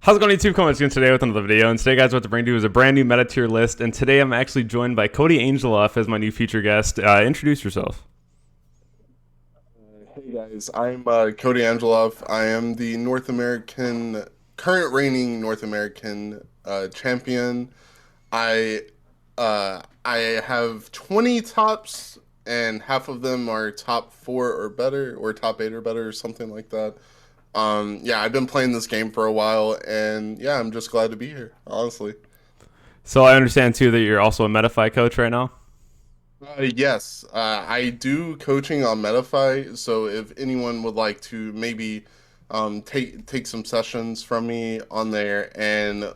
How's it going, YouTube? Coming to you today with another video. And today, guys, what to bring to you is a brand new meta tier list. And today, I'm actually joined by Koty Angeloff as my new feature guest. Introduce yourself. Hey guys, I'm Koty Angeloff. I am the current reigning North American champion. I have 20 tops, and half of them are top four or better, or top eight or better, or something like that. Yeah, I've been playing this game for a while, and yeah, I'm just glad to be here, honestly. So I understand, too, that you're also a Metafy coach right now. Yes, I do coaching on Metafy, so if anyone would like to maybe take some sessions from me on there, and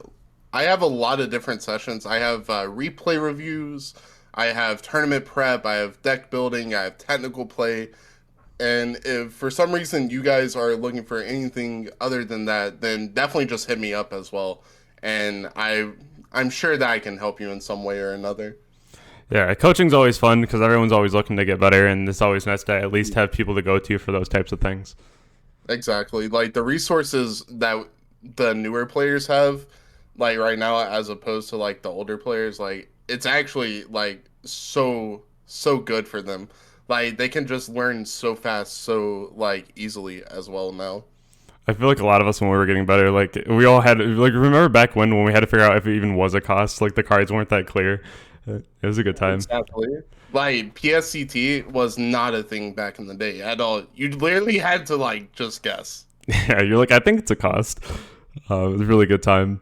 I have a lot of different sessions. I have replay reviews, I have tournament prep, I have deck building, I have technical play, and if for some reason you guys are looking for anything other than that, then definitely just hit me up as well, and I'm sure that I can help you in some way or another. Yeah, coaching's always fun because everyone's always looking to get better, and it's always nice to at least have people to go to for those types of things. Exactly. Like the resources that the newer players have, like right now, as opposed to like the older players, like it's actually like so good for them. Like they can just learn so fast, so like easily as well now. I feel like a lot of us, when we were getting better, like we all had, like, remember back when we had to figure out if it even was a cost, like the cards weren't that clear. It was a good time. Exactly. Like PSCT was not a thing back in the day at all. You literally had to like just guess. Yeah, you're like, I think it's a cost. It was a really good time.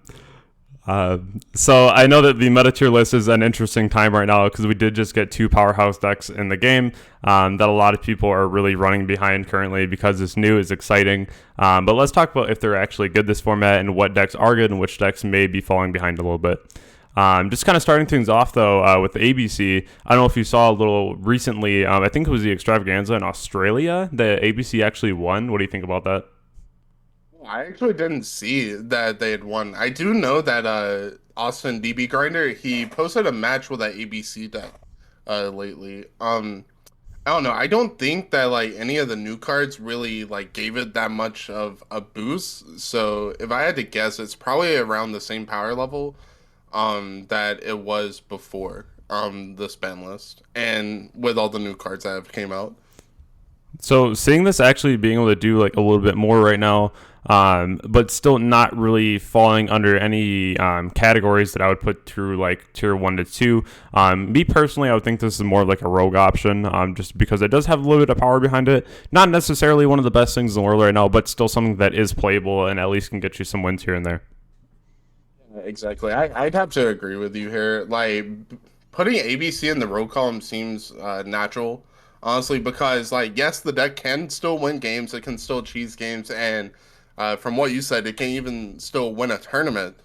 Uh, so I know that the meta tier list is an interesting time right now because we did just get two powerhouse decks in the game that a lot of people are really running behind currently because it's new, is exciting. But let's talk about if they're actually good this format and what decks are good and which decks may be falling behind a little bit. Just kind of starting things off though with the ABC. I don't know if you saw a little recently. I think it was the Extravaganza in Australia. The ABC actually won. What do you think about that? I actually didn't see that they had won. I do know that Austin DB Grinder, he posted a match with that ABC deck lately. I don't know. I don't think that like any of the new cards really like gave it that much of a boost. So if I had to guess, it's probably around the same power level that it was before the spam list and with all the new cards that have came out. So seeing this actually being able to do like a little bit more right now, but still not really falling under any categories that I would put through like tier 1 to 2. Me personally, I would think this is more like a rogue option, just because it does have a little bit of power behind it. Not necessarily one of the best things in the world right now, but still something that is playable and at least can get you some wins here and there. Exactly. I'd have to agree with you here. Like putting ABC in the row column seems natural, honestly, because like yes, the deck can still win games, it can still cheese games, and from what you said, it can even still win a tournament.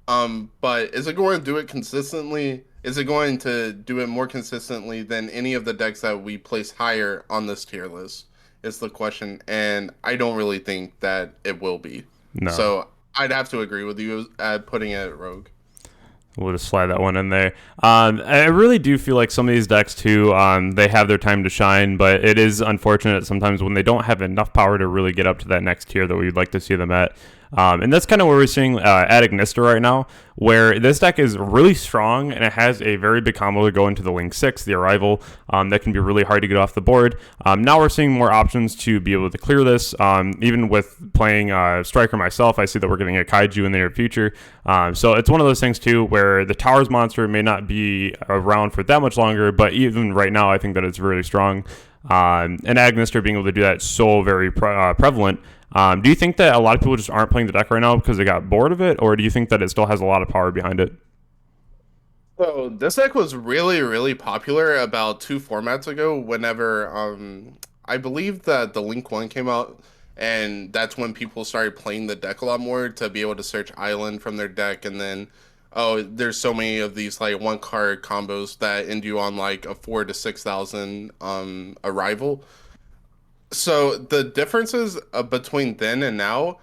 But is it going to do it consistently? Is it going to do it more consistently than any of the decks that we place higher on this tier list? Is the question, and I don't really think that it will be. No. So I'd have to agree with you at putting it at Rogue. We'll just slide that one in there. I really do feel like some of these decks too, they have their time to shine, but it is unfortunate sometimes when they don't have enough power to really get up to that next tier that we'd like to see them at. And that's kind of where we're seeing at Ignister right now, where this deck is really strong and it has a very big combo to go into the Link 6, the Arrival, that can be really hard to get off the board. Now we're seeing more options to be able to clear this. Even with playing Striker myself, I see that we're getting a Kaiju in the near future. So it's one of those things too where the Towers monster may not be around for that much longer, but even right now I think that it's really strong. And Agnister being able to do that is so very prevalent. Do you think that a lot of people just aren't playing the deck right now because they got bored of it, or do you think that it still has a lot of power behind it? So this deck was really popular about two formats ago. Whenever I believe that the Link One came out, and that's when people started playing the deck a lot more to be able to search Island from their deck, and then oh, there's so many of these like one card combos that end you on like a 4 to 6,000 arrival. So the differences between then and now,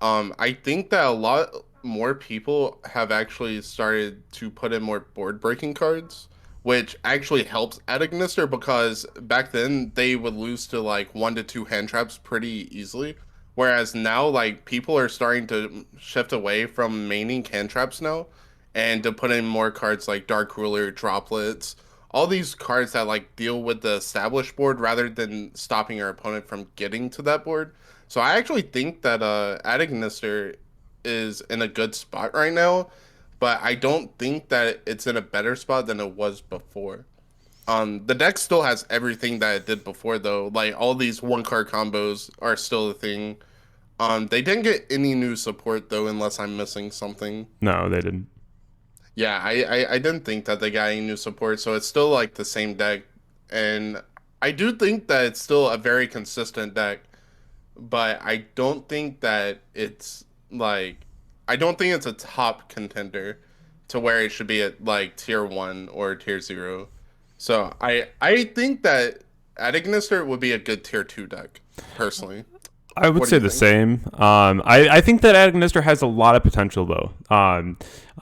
I think that a lot more people have actually started to put in more board breaking cards, which actually helps at Ignister because back then they would lose to like 1 to 2 hand traps pretty easily. Whereas now, like, people are starting to shift away from maining cantraps now and to put in more cards like Dark Ruler, Droplets, all these cards that like deal with the established board rather than stopping your opponent from getting to that board. So I actually think that Ignister is in a good spot right now, but I don't think that it's in a better spot than it was before. The deck still has everything that it did before though. Like all these one card combos are still a thing. They didn't get any new support though, unless I'm missing something. No, they didn't. Yeah, I didn't think that they got any new support, so it's still like the same deck, and I do think that it's still a very consistent deck, but I don't think that it's like I don't think it's a top contender to where it should be at like tier 1 or tier 0. So I think that Adamancipator would be a good tier 2 deck, personally. I would say the same. I think that Ignister has a lot of potential, though.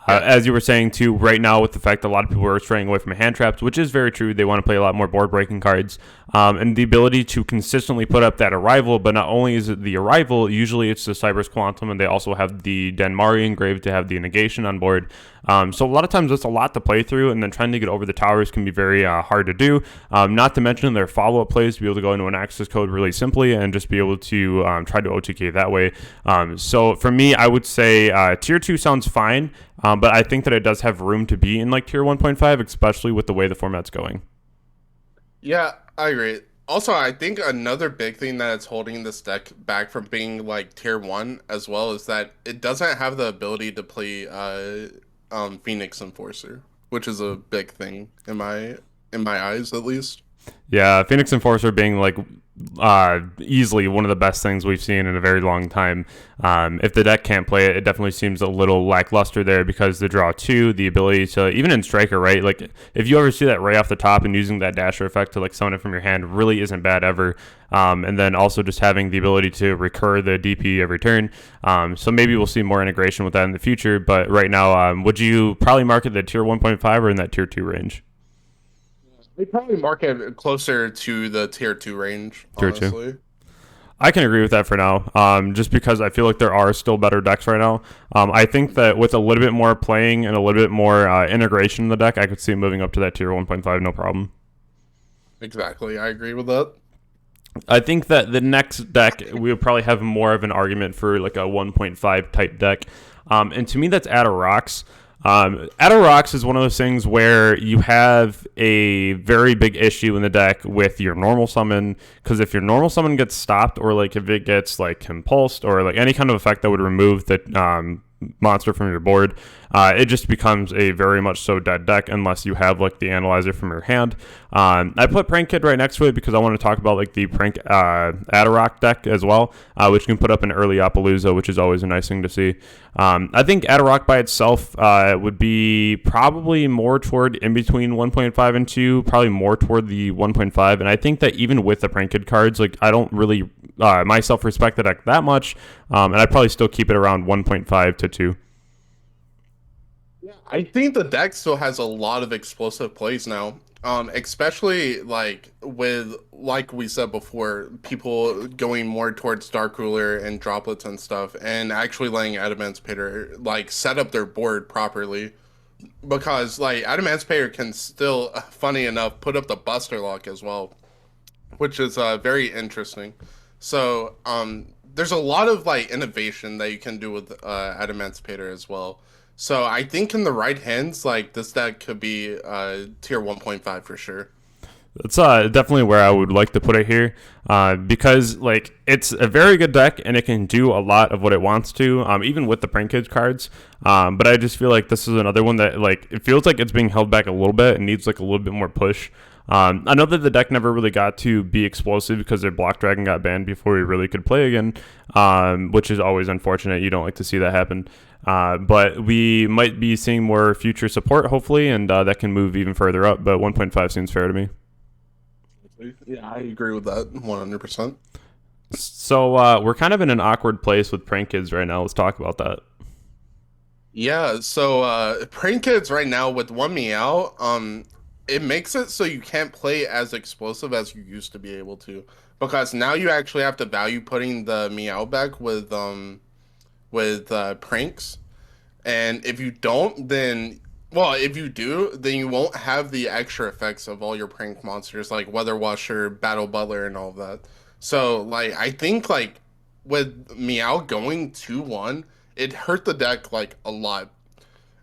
As you were saying, too, right now with the fact that a lot of people are straying away from hand traps, which is very true. They want to play a lot more board-breaking cards. And the ability to consistently put up that arrival, but not only is it the arrival, usually it's the Cyber's Quantum, and they also have the Danmari engraved to have the negation on board. So a lot of times that's a lot to play through, and then trying to get over the towers can be very hard to do. Not to mention their follow-up plays to be able to go into an access code really simply and just be able to try to OTK that way. So for me, I would say tier 2 sounds fine, but I think that it does have room to be in like tier 1.5, especially with the way the format's going. Yeah, I agree. Also, I think another big thing that's holding this deck back from being like tier 1 as well is that it doesn't have the ability to play Phoenix Enforcer, which is a big thing in my eyes at least. Yeah, Phoenix Enforcer being like easily one of the best things we've seen in a very long time. If the deck can't play it, it definitely seems a little lackluster there because the draw 2, the ability to, even in Striker, right? Like, if you ever see that right off the top and using that dasher effect to like summon it from your hand really isn't bad ever. And then also just having the ability to recur the DP every turn. So maybe we'll see more integration with that in the future. But right now, would you probably market the tier 1.5 or in that tier 2 range? They probably mark it closer to the tier 2 range, honestly. Tier 2. I can agree with that for now, just because I feel like there are still better decks right now. I think that with a little bit more playing and a little bit more integration in the deck, I could see it moving up to that tier 1.5, no problem. Exactly, I agree with that. I think that the next deck, we would probably have more of an argument for like a 1.5 type deck. And to me, that's Rocks. Rocks is one of those things where you have a very big issue in the deck with your normal summon, because if your normal summon gets stopped, or like if it gets like compulsed, or like any kind of effect that would remove the monster from your board, it just becomes a very much so dead deck unless you have like the analyzer from your hand. I put Prank Kid right next to it because I want to talk about like the Prank Atarock deck as well, which can put up an early Appaloosa, which is always a nice thing to see. I think Atarock by itself would be probably more toward in between 1.5 and 2, probably more toward the 1.5, and I think that even with the Prank Kid cards, like I don't really myself respect the deck that much, and I'd probably still keep it around 1.5 to 2. Yeah, I think the deck still has a lot of explosive plays now, especially like with, like we said before, people going more towards Dark Ruler and Droplets and stuff, and actually letting Adamancipator like set up their board properly, because like Adamancipator can still, funny enough, put up the Buster Lock as well, which is very interesting. So there's a lot of like innovation that you can do with Adamancipator as well. So I think in the right hands, like this deck could be tier 1.5 for sure. That's definitely where I would like to put it here, because like it's a very good deck and it can do a lot of what it wants to, even with the Prank Kids cards. But I just feel like this is another one that like it feels like it's being held back a little bit and needs like a little bit more push. I know that the deck never really got to be explosive because their Block Dragon got banned before we really could play again, which is always unfortunate. You don't like to see that happen. But we might be seeing more future support, hopefully, and that can move even further up. But 1.5 seems fair to me. Yeah, I agree with that 100%. So we're kind of in an awkward place with Prank Kids right now. Let's talk about that. Yeah, so Prank Kids right now with 1 Meow, it makes it so you can't play as explosive as you used to be able to. because now you actually have to value putting the Meow back with pranks. And if you don't, then well, if you do, then you won't have the extra effects of all your prank monsters like Weather Washer, Battle Butler, and all of that. So like I think like with Meow going 2-1, it hurt the deck like a lot.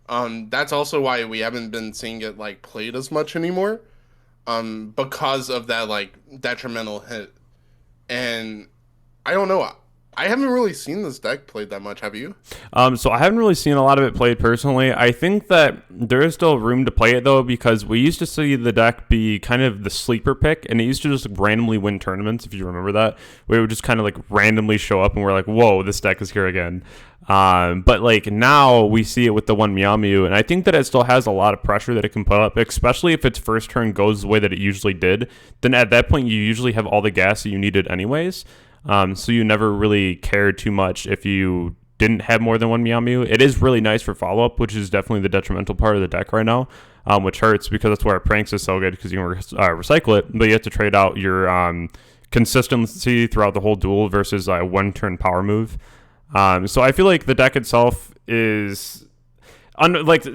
That's also why we haven't been seeing it like played as much anymore. Because of that like detrimental hit. And I don't know. I haven't really seen this deck played that much. Have you? So I haven't really seen a lot of it played personally. I think that there is still room to play it though, because we used to see the deck be kind of the sleeper pick, and it used to just randomly win tournaments. If you remember that, where it would just kind of like randomly show up, and we're like, "Whoa, this deck is here again." But like now we see it with the one Meow Mew, and I think that it still has a lot of pressure that it can put up, especially if its first turn goes the way that it usually did. Then at that point, you usually have all the gas that you needed anyways. So you never really cared too much if you didn't have more than one Meow Mew. It is really nice for follow-up, which is definitely the detrimental part of the deck right now, which hurts because that's where pranks is so good, because you can recycle it, but you have to trade out your consistency throughout the whole duel versus a one-turn power move. So I feel like the deck itself is...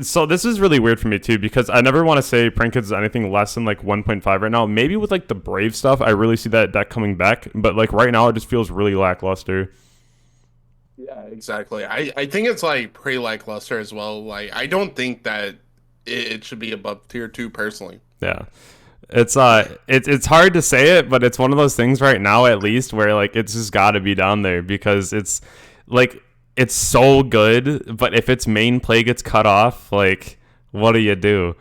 so this is really weird for me too, because I never want to say Prank Kids is anything less than like 1.5 right now. Maybe with like the Brave stuff, I really see that deck coming back, but like right now it just feels really lackluster. Yeah, exactly. I think it's like pretty lackluster as well. Like I don't think that it should be above tier 2 personally. Yeah. It's hard to say it, but it's one of those things right now at least where like it's just got to be down there, because it's like it's so good, but if its main play gets cut off, like, what do you do?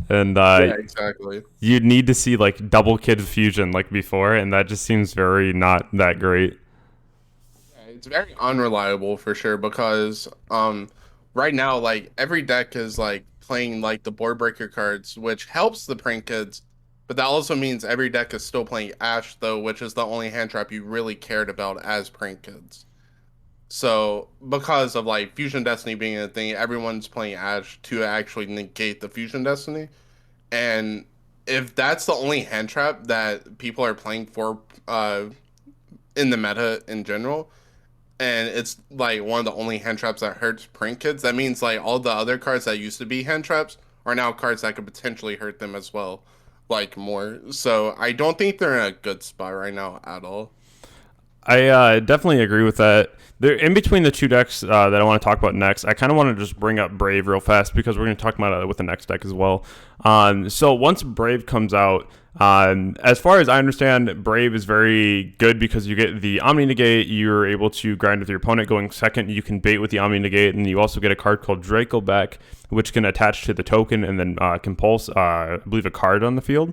And yeah, exactly. You need to see like double Kid Fusion like before, and that just seems very not that great. Yeah, it's very unreliable for sure, because right now like every deck is like playing like the board breaker cards, which helps the Prank Kids, but that also means every deck is still playing Ash though, which is the only hand trap you really cared about as Prank Kids. So, because of like Fusion Destiny being a thing, everyone's playing Ash to actually negate the Fusion Destiny. And if that's the only hand trap that people are playing for in the meta in general, and it's like one of the only hand traps that hurts Prank Kids, that means like all the other cards that used to be hand traps are now cards that could potentially hurt them as well, like more. So, I don't think they're in a good spot right now at all. I definitely agree with that. They're in between the two decks that I want to talk about next. I kind of want to just bring up Brave real fast, because we're going to talk about it with the next deck as well. So once Brave comes out, as far as I understand, Brave is very good because you get the Omni Negate. You're able to grind with your opponent going second. You can bait with the Omni Negate, and you also get a card called Draco back, which can attach to the token and then compulse, I believe, a card on the field.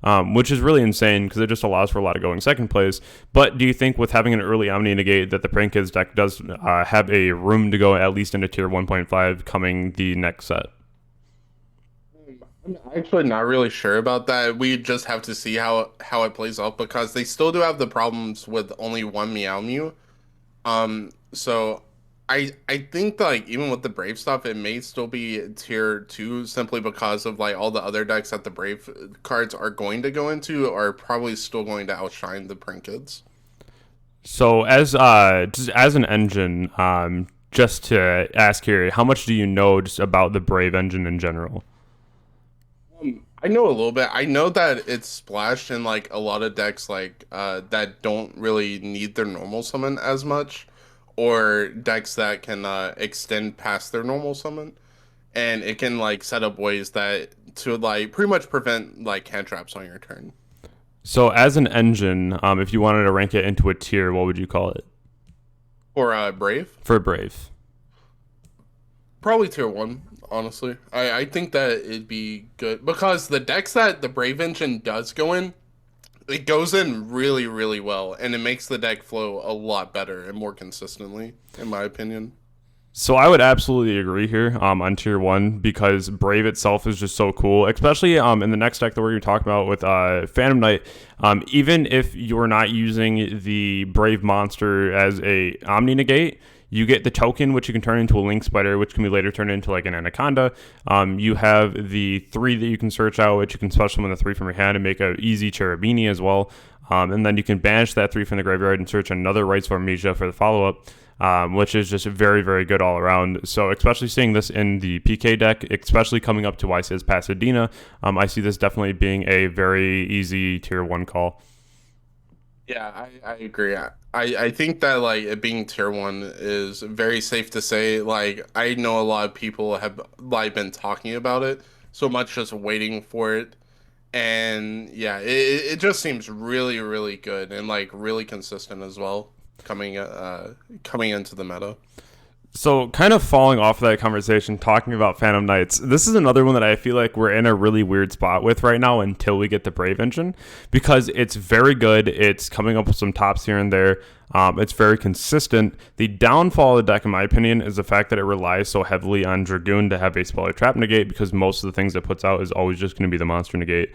Which is really insane because it just allows for a lot of going second plays. But do you think with having an early Omni Negate that the Prank Kids deck does have a room to go at least into tier 1.5 coming the next set? I'm actually not really sure about that. We just have to see how it plays out, because they still do have the problems with only one Meow Mew. So I think like even with the Brave stuff, it may still be tier 2 simply because of like all the other decks that the Brave cards are going to go into are probably still going to outshine the Prank Kids. So as an engine, just to ask here, how much do you know just about the Brave engine in general? I know a little bit. I know that it's splashed in like a lot of decks like that don't really need their normal summon as much, or decks that can extend past their normal summon, and it can like set up ways that to like pretty much prevent like hand traps on your turn. So as an engine, if you wanted to rank it into a tier, what would you call it? For Brave? For Brave. Probably tier 1, honestly. I think that it'd be good, because the decks that the Brave engine does go in, it goes in really, really well, and it makes the deck flow a lot better and more consistently, in my opinion. So I would absolutely agree here on tier 1, because Brave itself is just so cool, especially in the next deck that we're going to talk about with Phantom Knight. Even if you're not using the Brave monster as a Omni Negate, You get the token, which you can turn into a link spider, which can be later turned into like an anaconda. You have the 3 that you can search out, which you can special summon the 3 from your hand and make a easy Cherubini as well. And then you can banish that 3 from the graveyard and search another Rites of Amnesia for the follow-up. Which is just very, very good all around. So especially seeing this in the PK deck, especially coming up to YCS Pasadena, I see this definitely being a very easy tier 1 call. Yeah, I agree. I think that like it being tier 1 is very safe to say. Like I know a lot of people have like been talking about it so much, just waiting for it. And yeah, it just seems really, really good and like really consistent as well coming into the meta. So, kind of falling off of that conversation, talking about Phantom Knights, this is another one that I feel like we're in a really weird spot with right now until we get the Brave engine, because it's very good. It's coming up with some tops here and there. It's very consistent. The downfall of the deck, in my opinion, is the fact that it relies so heavily on Dragoon to have a Spell or Trap negate, because most of the things it puts out is always just going to be the monster negate,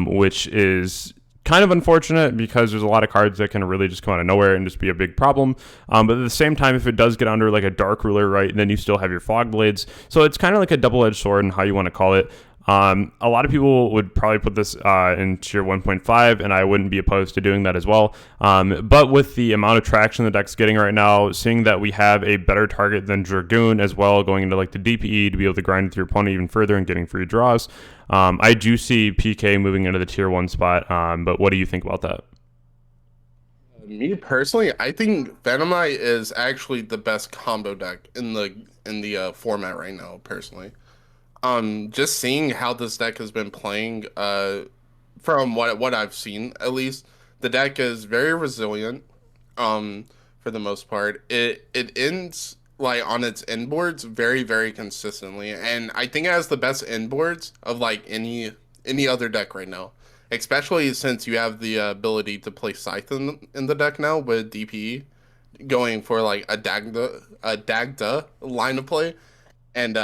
which is kind of unfortunate because there's a lot of cards that can really just come out of nowhere and just be a big problem. But at the same time, if it does get under like a Dark Ruler, right, then you still have your Fog Blades. So it's kind of like a double-edged sword in how you want to call it. A lot of people would probably put this in tier 1.5, and I wouldn't be opposed to doing that as well. But with the amount of traction the deck's getting right now, seeing that we have a better target than Dragoon as well, going into like the DPE to be able to grind with your opponent even further and getting free draws, I do see PK moving into the tier 1 spot. But what do you think about that? Me personally, I think Phantom Knight is actually the best combo deck in the format right now, personally. Just seeing how this deck has been playing, from what I've seen, at least, the deck is very resilient. For the most part, it ends like on its end boards very, very consistently, and I think it has the best end boards of like any other deck right now. Especially since you have the ability to play Scythe in the deck now with DPE, going for like a Dagda line of play. And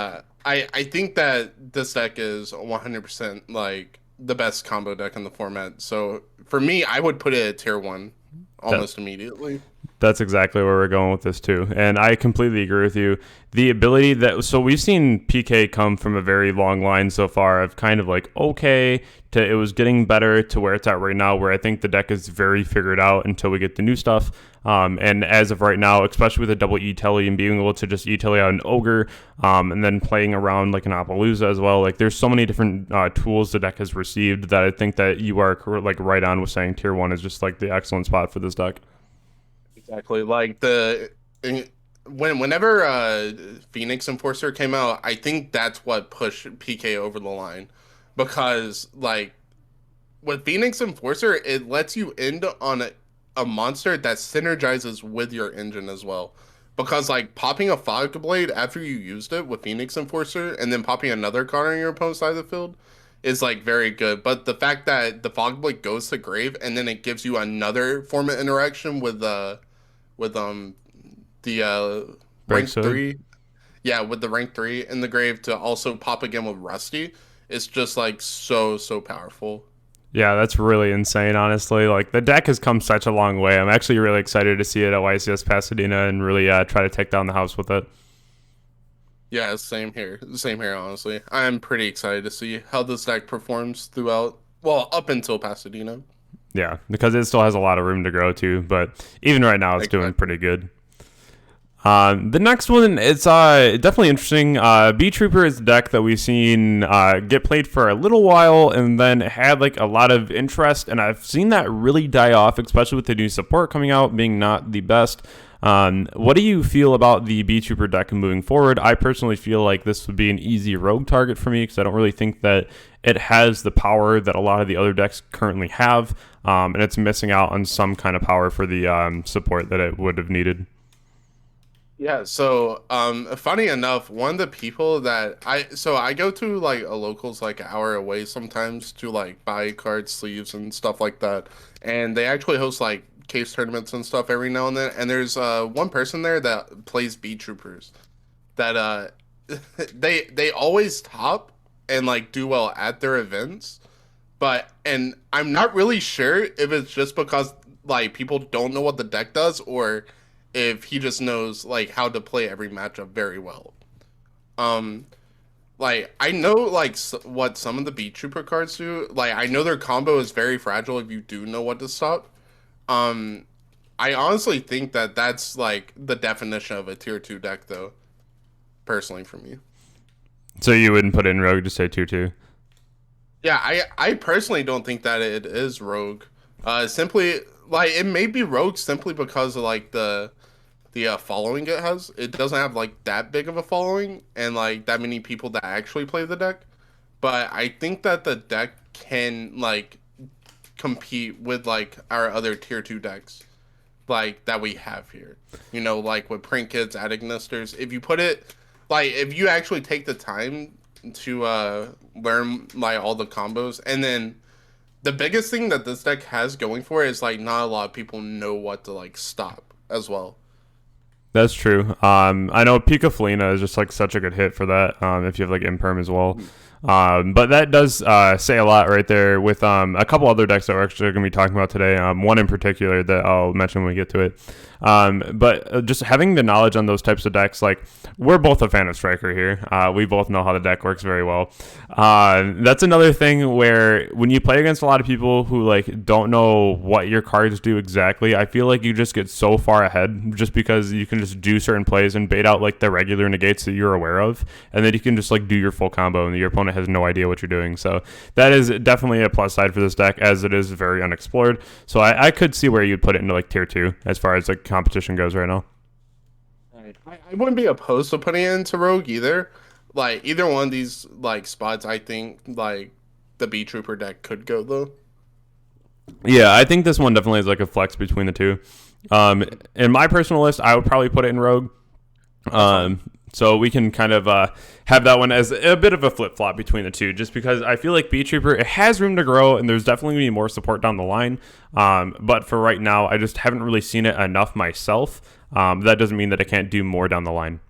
I think that this deck is 100% like the best combo deck in the format. So for me, I would put it at tier 1 almost immediately. That's exactly where we're going with this too. And I completely agree with you. The ability that, so we've seen PK come from a very long line so far of kind of like, okay, to it was getting better to where it's at right now, where I think the deck is very figured out until we get the new stuff. And as of right now, especially with a double E-Telly and being able to just E-Telly out an Ogre, and then playing around like an Appaloosa as well, like there's so many different tools the deck has received that I think that you are like right on with saying tier 1 is just like the excellent spot for this deck. Exactly. Like whenever Phoenix Enforcer came out, I think that's what pushed PK over the line, because like with Phoenix Enforcer, it lets you end on a monster that synergizes with your engine as well. Because like popping a Fog Blade after you used it with Phoenix Enforcer and then popping another card on your opponent's side of the field is like very good. But the fact that the Fog Blade goes to grave and then it gives you another form of interaction with the rank 3, yeah, with the rank 3 in the grave to also pop again with Rusty, it's just like so powerful. Yeah, that's really insane, honestly. Like, the deck has come such a long way. I'm actually really excited to see it at YCS Pasadena and really try to take down the house with it. Yeah, same here. Same here, honestly. I'm pretty excited to see how this deck performs throughout, well, up until Pasadena. Yeah, because it still has a lot of room to grow, too. But even right now, it's doing pretty good. The next one, it's definitely interesting. Beetrooper is a deck that we've seen get played for a little while and then had like a lot of interest, and I've seen that really die off, especially with the new support coming out being not the best. What do you feel about the Beetrooper deck moving forward? I personally feel like this would be an easy rogue target for me because I don't really think that it has the power that a lot of the other decks currently have, and it's missing out on some kind of power for the support that it would have needed. Yeah, so funny enough, one of the people that I go to like a locals like an hour away sometimes to like buy card sleeves and stuff like that. And they actually host like case tournaments and stuff every now and then. And there's one person there that plays Beetroopers that they always top and like do well at their events. And I'm not really sure if it's just because like people don't know what the deck does, or if he just knows like how to play every matchup very well. Um, like I know like what some of the Beetrooper cards do. Like I know their combo is very fragile if you do know what to stop. Um, I honestly think that that's like the definition of a tier 2 deck, though. Personally, for me. So you wouldn't put in Rogue to say tier 2? Yeah, I personally don't think that it is Rogue. Simply like it may be Rogue simply because of like the following it has. It doesn't have like that big of a following and like that many people that actually play the deck. But I think that the deck can like compete with like our other tier 2 decks like that we have here. You know, like with Prank Kids, Ignisters. If you put it like if you actually take the time to learn like all the combos, and then the biggest thing that this deck has going for it is like not a lot of people know what to like stop as well. That's true. I know Pika Felina is just like such a good hit for that. If you have like Imperm as well. But that does say a lot right there with a couple other decks that we're actually going to be talking about today. One in particular that I'll mention when we get to it. But just having the knowledge on those types of decks, like we're both a fan of Striker here. We both know how the deck works very well. That's another thing where when you play against a lot of people who like don't know what your cards do exactly, I feel like you just get so far ahead just because you can just do certain plays and bait out like the regular negates that you're aware of, and then you can just like do your full combo and your opponent has no idea what you're doing. So that is definitely a plus side for this deck, as it is very unexplored. So I could see where you'd put it into like tier 2 as far as like competition goes right now. I wouldn't be opposed to putting it into Rogue either. Like either one of these like spots, I think like the Beetrooper deck could go though. Yeah, I think this one definitely is like a flex between the two. In my personal list, I would probably put it in Rogue. So we can kind of have that one as a bit of a flip-flop between the two, just because I feel like Beetrooper, it has room to grow, and there's definitely going to be more support down the line. But for right now, I just haven't really seen it enough myself. That doesn't mean that it can't do more down the line.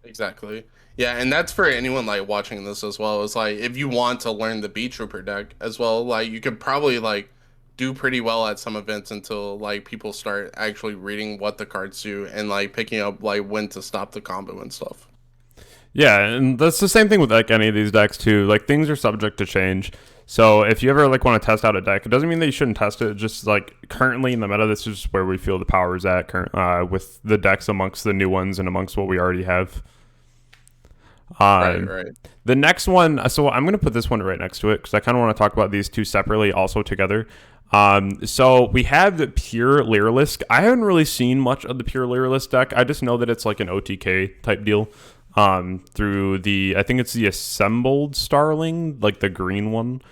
Exactly. Yeah, and that's for anyone like watching this as well. It's like if you want to learn the Beetrooper deck as well, like you could probably like do pretty well at some events until like people start actually reading what the cards do and like picking up like when to stop the combo and stuff. Yeah, and that's the same thing with like any of these decks too. Like things are subject to change. So if you ever like want to test out a deck, it doesn't mean that you shouldn't test it. Just like currently in the meta, this is where we feel the power is at with the decks amongst the new ones and amongst what we already have. Right. The next one, so I'm going to put this one right next to it because I kind of want to talk about these two separately also together. So we have the pure Lyrilisk. I haven't really seen much of the pure Lyrilisk deck. I just know that it's like an OTK type deal through I think it's the Assembled Starling, like the green one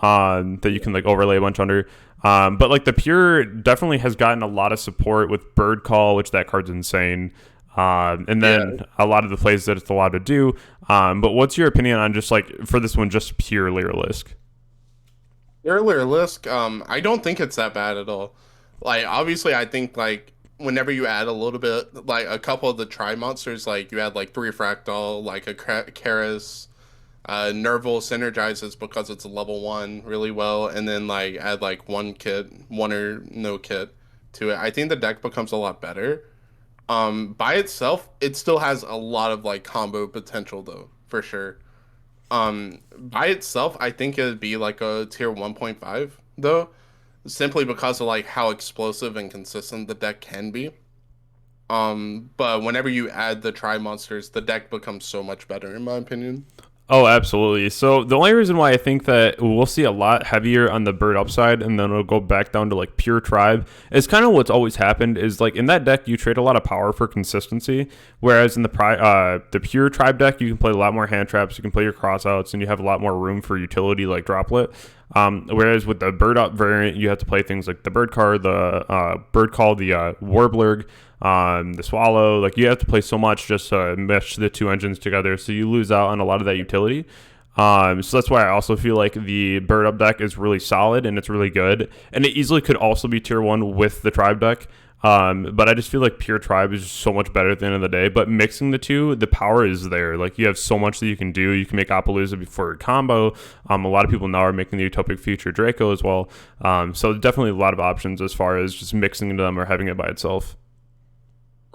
that you can like overlay a bunch under. But like the pure definitely has gotten a lot of support with Bird Call, which that card's insane. And then a lot of the plays that it's allowed to do. But what's your opinion on just like for this one, just pure Lyrilisk? Lyrilisk, I don't think it's that bad at all. Like obviously I think like whenever you add a little bit like a couple of the tri monsters, like you add like 3 Fractal, like a Karis, Nerval synergizes because it's a level 1 really well, and then like add like one or no kit to it. I think the deck becomes a lot better. By itself, it still has a lot of like combo potential though, for sure. By itself, I think it would be like a tier 1.5 though, simply because of like how explosive and consistent the deck can be. But whenever you add the tri monsters, the deck becomes so much better in my opinion. Oh, absolutely. So the only reason why I think that we'll see a lot heavier on the bird upside and then it'll go back down to like pure tribe is kind of what's always happened is like in that deck you trade a lot of power for consistency, whereas in the pure tribe deck you can play a lot more hand traps, you can play your crossouts, and you have a lot more room for utility like droplet. Whereas with the bird up variant you have to play things like the bird card, the bird call, the Warbler, the swallow. Like you have to play so much just to mesh the two engines together, so you lose out on a lot of that utility. So that's why I also feel like the bird up deck is really solid and it's really good, and it easily could also be tier 1 with the tribe deck. But I just feel like pure tribe is just so much better at the end of the day. But mixing the two, the power is there. Like you have so much that you can do. You can make Appaloosa before a combo. A lot of people now are making the Utopic Future Draco as well. So definitely a lot of options as far as just mixing them or having it by itself.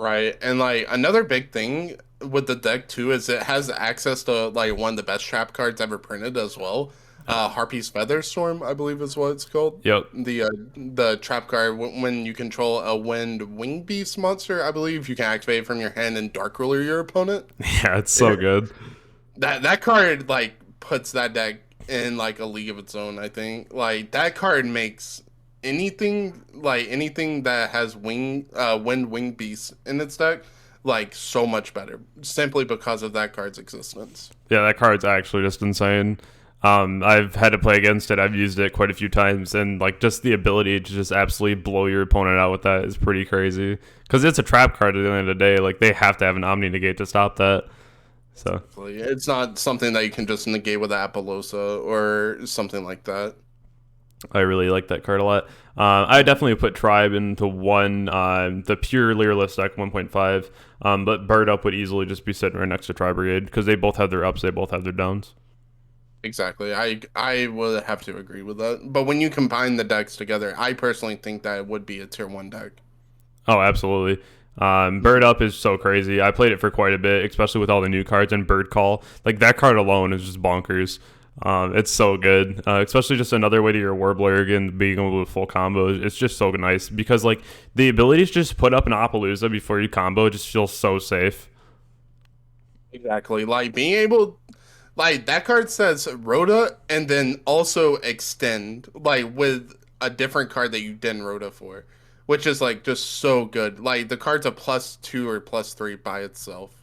Right. And like another big thing with the deck too is it has access to like one of the best trap cards ever printed as well. Harpy's Featherstorm, I believe is what it's called. Yep. The trap card when you control a wind wing beast monster, I believe you can activate it from your hand and dark ruler your opponent. Yeah, it's so good. That card like puts that deck in like a league of its own, I think. Like that card makes anything that has wind wing beast in its deck like so much better simply because of that card's existence. Yeah, that card's actually just insane. I've had to play against it. I've used it quite a few times, and like just the ability to just absolutely blow your opponent out with that is pretty crazy. Because it's a trap card at the end of the day. Like they have to have an Omni negate to stop that. So It's not something that you can just negate with Apollosa or something like that. I really like that card a lot. I definitely put Tribe into one, the pure Lyrilisk deck 1.5, but Bird Up would easily just be sitting right next to Tri-Brigade because they both have their ups, they both have their downs. Exactly. I would have to agree with that. But when you combine the decks together, I personally think that it would be a tier 1 deck. Oh, absolutely. Bird Up is so crazy. I played it for quite a bit, especially with all the new cards and Bird Call. Like that card alone is just bonkers. It's so good, especially just another way to your Warbler again being able to full combo. It's just so nice because like the ability to just put up an Appaloosa before you combo just feels so safe. Exactly. Like being able, like that card says Rhoda and then also extend like with a different card that you didn't Rhoda for, which is like just so good. Like the card's a +2 or +3 by itself.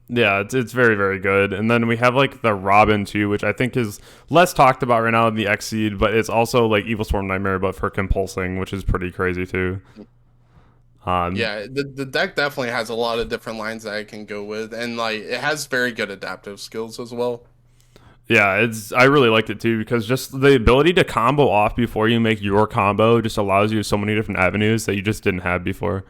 Yeah, it's very, very good. And then we have like the Robin too, which I think is less talked about right now in the Xseed, but it's also like Evil Swarm Nightmare, but for compulsing, which is pretty crazy too. Yeah, the deck definitely has a lot of different lines that I can go with, and like it has very good adaptive skills as well. Yeah, I really liked it too because just the ability to combo off before you make your combo just allows you so many different avenues that you just didn't have before.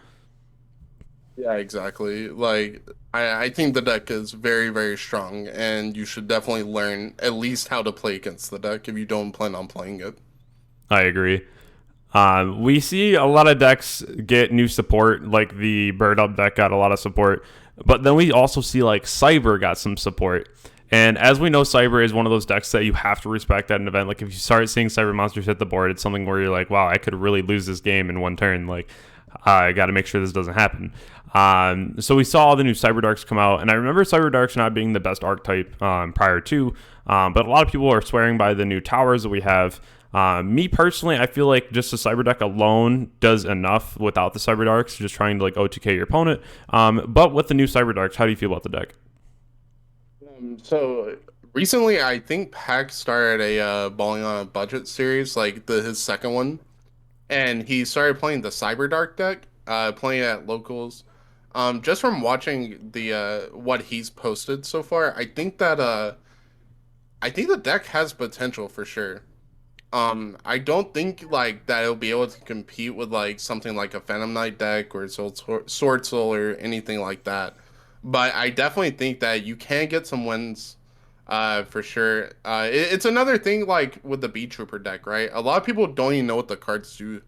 Yeah, exactly. Like I think the deck is very, very strong, and you should definitely learn at least how to play against the deck if you don't plan on playing it. I agree. We see a lot of decks get new support, like the Bird Up deck got a lot of support, but then we also see like Cyber got some support. And as we know, Cyber is one of those decks that you have to respect at an event. Like if you start seeing Cyber monsters hit the board, it's something where you're like, wow, I could really lose this game in one turn. Like I got to make sure this doesn't happen. So we saw all the new Cyberdarks come out, and I remember Cyberdarks not being the best archetype prior to, but a lot of people are swearing by the new towers that we have. Me personally, I feel like just the Cyber deck alone does enough without the Cyberdarks, just trying to like OTK your opponent. But with the new Cyberdarks, how do you feel about the deck? So recently, I think Pack started a Balling on a Budget series, like his second one, and he started playing the Cyberdark deck, playing it at locals. Just from watching the what he's posted so far, I think the deck has potential for sure. I don't think like that it'll be able to compete with like something like a Phantom Knight deck or Sword Soul or anything like that. But I definitely think that you can get some wins, for sure. It's another thing like with the Beetrooper deck, right? A lot of people don't even know what the cards do,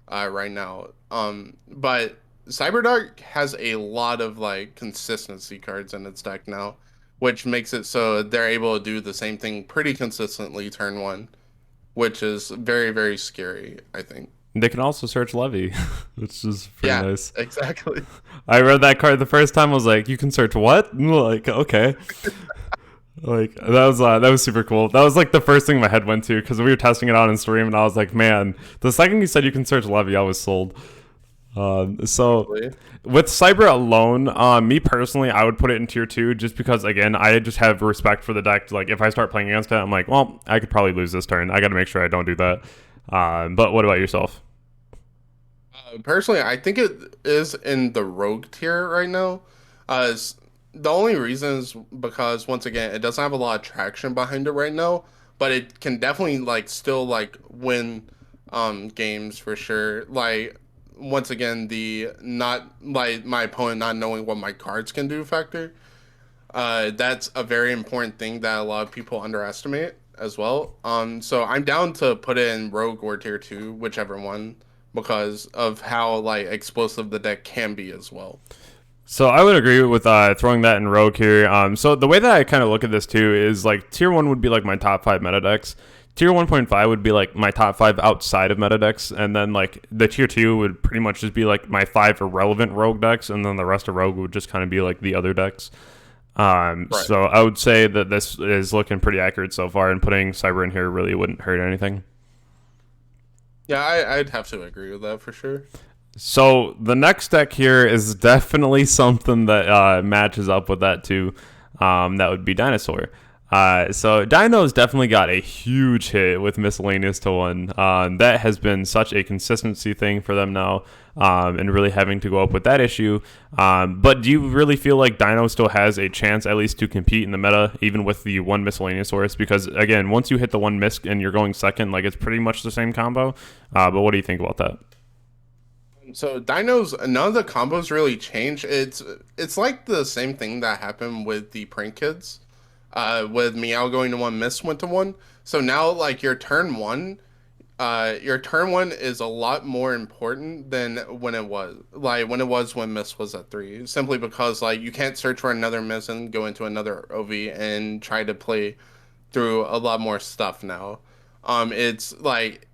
right now. But Cyberdark has a lot of like consistency cards in its deck now, which makes it so they're able to do the same thing pretty consistently turn one, which is very, very scary, I think. They can also search Levy, which is pretty Yeah, nice. exactly. I read that card the first time. I was like, "You can search what?" And like, okay, like that was super cool. That was like the first thing my head went to because we were testing it out in stream, and I was like, "Man, the second you said you can search Levy, I was sold." So with Cyber alone, me personally, I would put it in tier 2 just because again, I just have respect for the deck. Like if I start playing against it, I'm like, well, I could probably lose this turn. I got to make sure I don't do that. But what about yourself? Personally, I think it is in the rogue tier right now. The only reason is because once again, it doesn't have a lot of traction behind it right now, but it can definitely like still like win games for sure. Like once again, the not like my opponent not knowing what my cards can do factor. That's a very important thing that a lot of people underestimate as well. So I'm down to put it in rogue or tier 2, whichever one, because of how like explosive the deck can be as well. So I would agree with throwing that in Rogue here. So the way that I kind of look at this too is like tier 1 would be like my top 5 meta decks. Tier 1.5 would be like my top 5 outside of meta decks, and then like the tier 2 would pretty much just be like my 5 irrelevant Rogue decks, and then the rest of Rogue would just kind of be like the other decks. Right. So I would say that this is looking pretty accurate so far, and putting Cyber in here really wouldn't hurt anything. Yeah, I'd have to agree with that for sure. So the next deck here is definitely something that matches up with that too. That would be Dinosaur. So Dino's definitely got a huge hit with miscellaneous to 1. That has been such a consistency thing for them now, and really having to go up with that issue. But do you really feel like Dino still has a chance at least to compete in the meta, even with the 1 miscellaneous source? Because again, once you hit the 1 misc and you're going second, like it's pretty much the same combo. But what do you think about that? So Dinos, none of the combos really change. It's like the same thing that happened with the prank kids, with Meow going to 1, Miss went to 1. So now like your turn one is a lot more important than when it was when Miss was at 3. Simply because like you can't search for another Miss and go into another OV and try to play through a lot more stuff now. It's like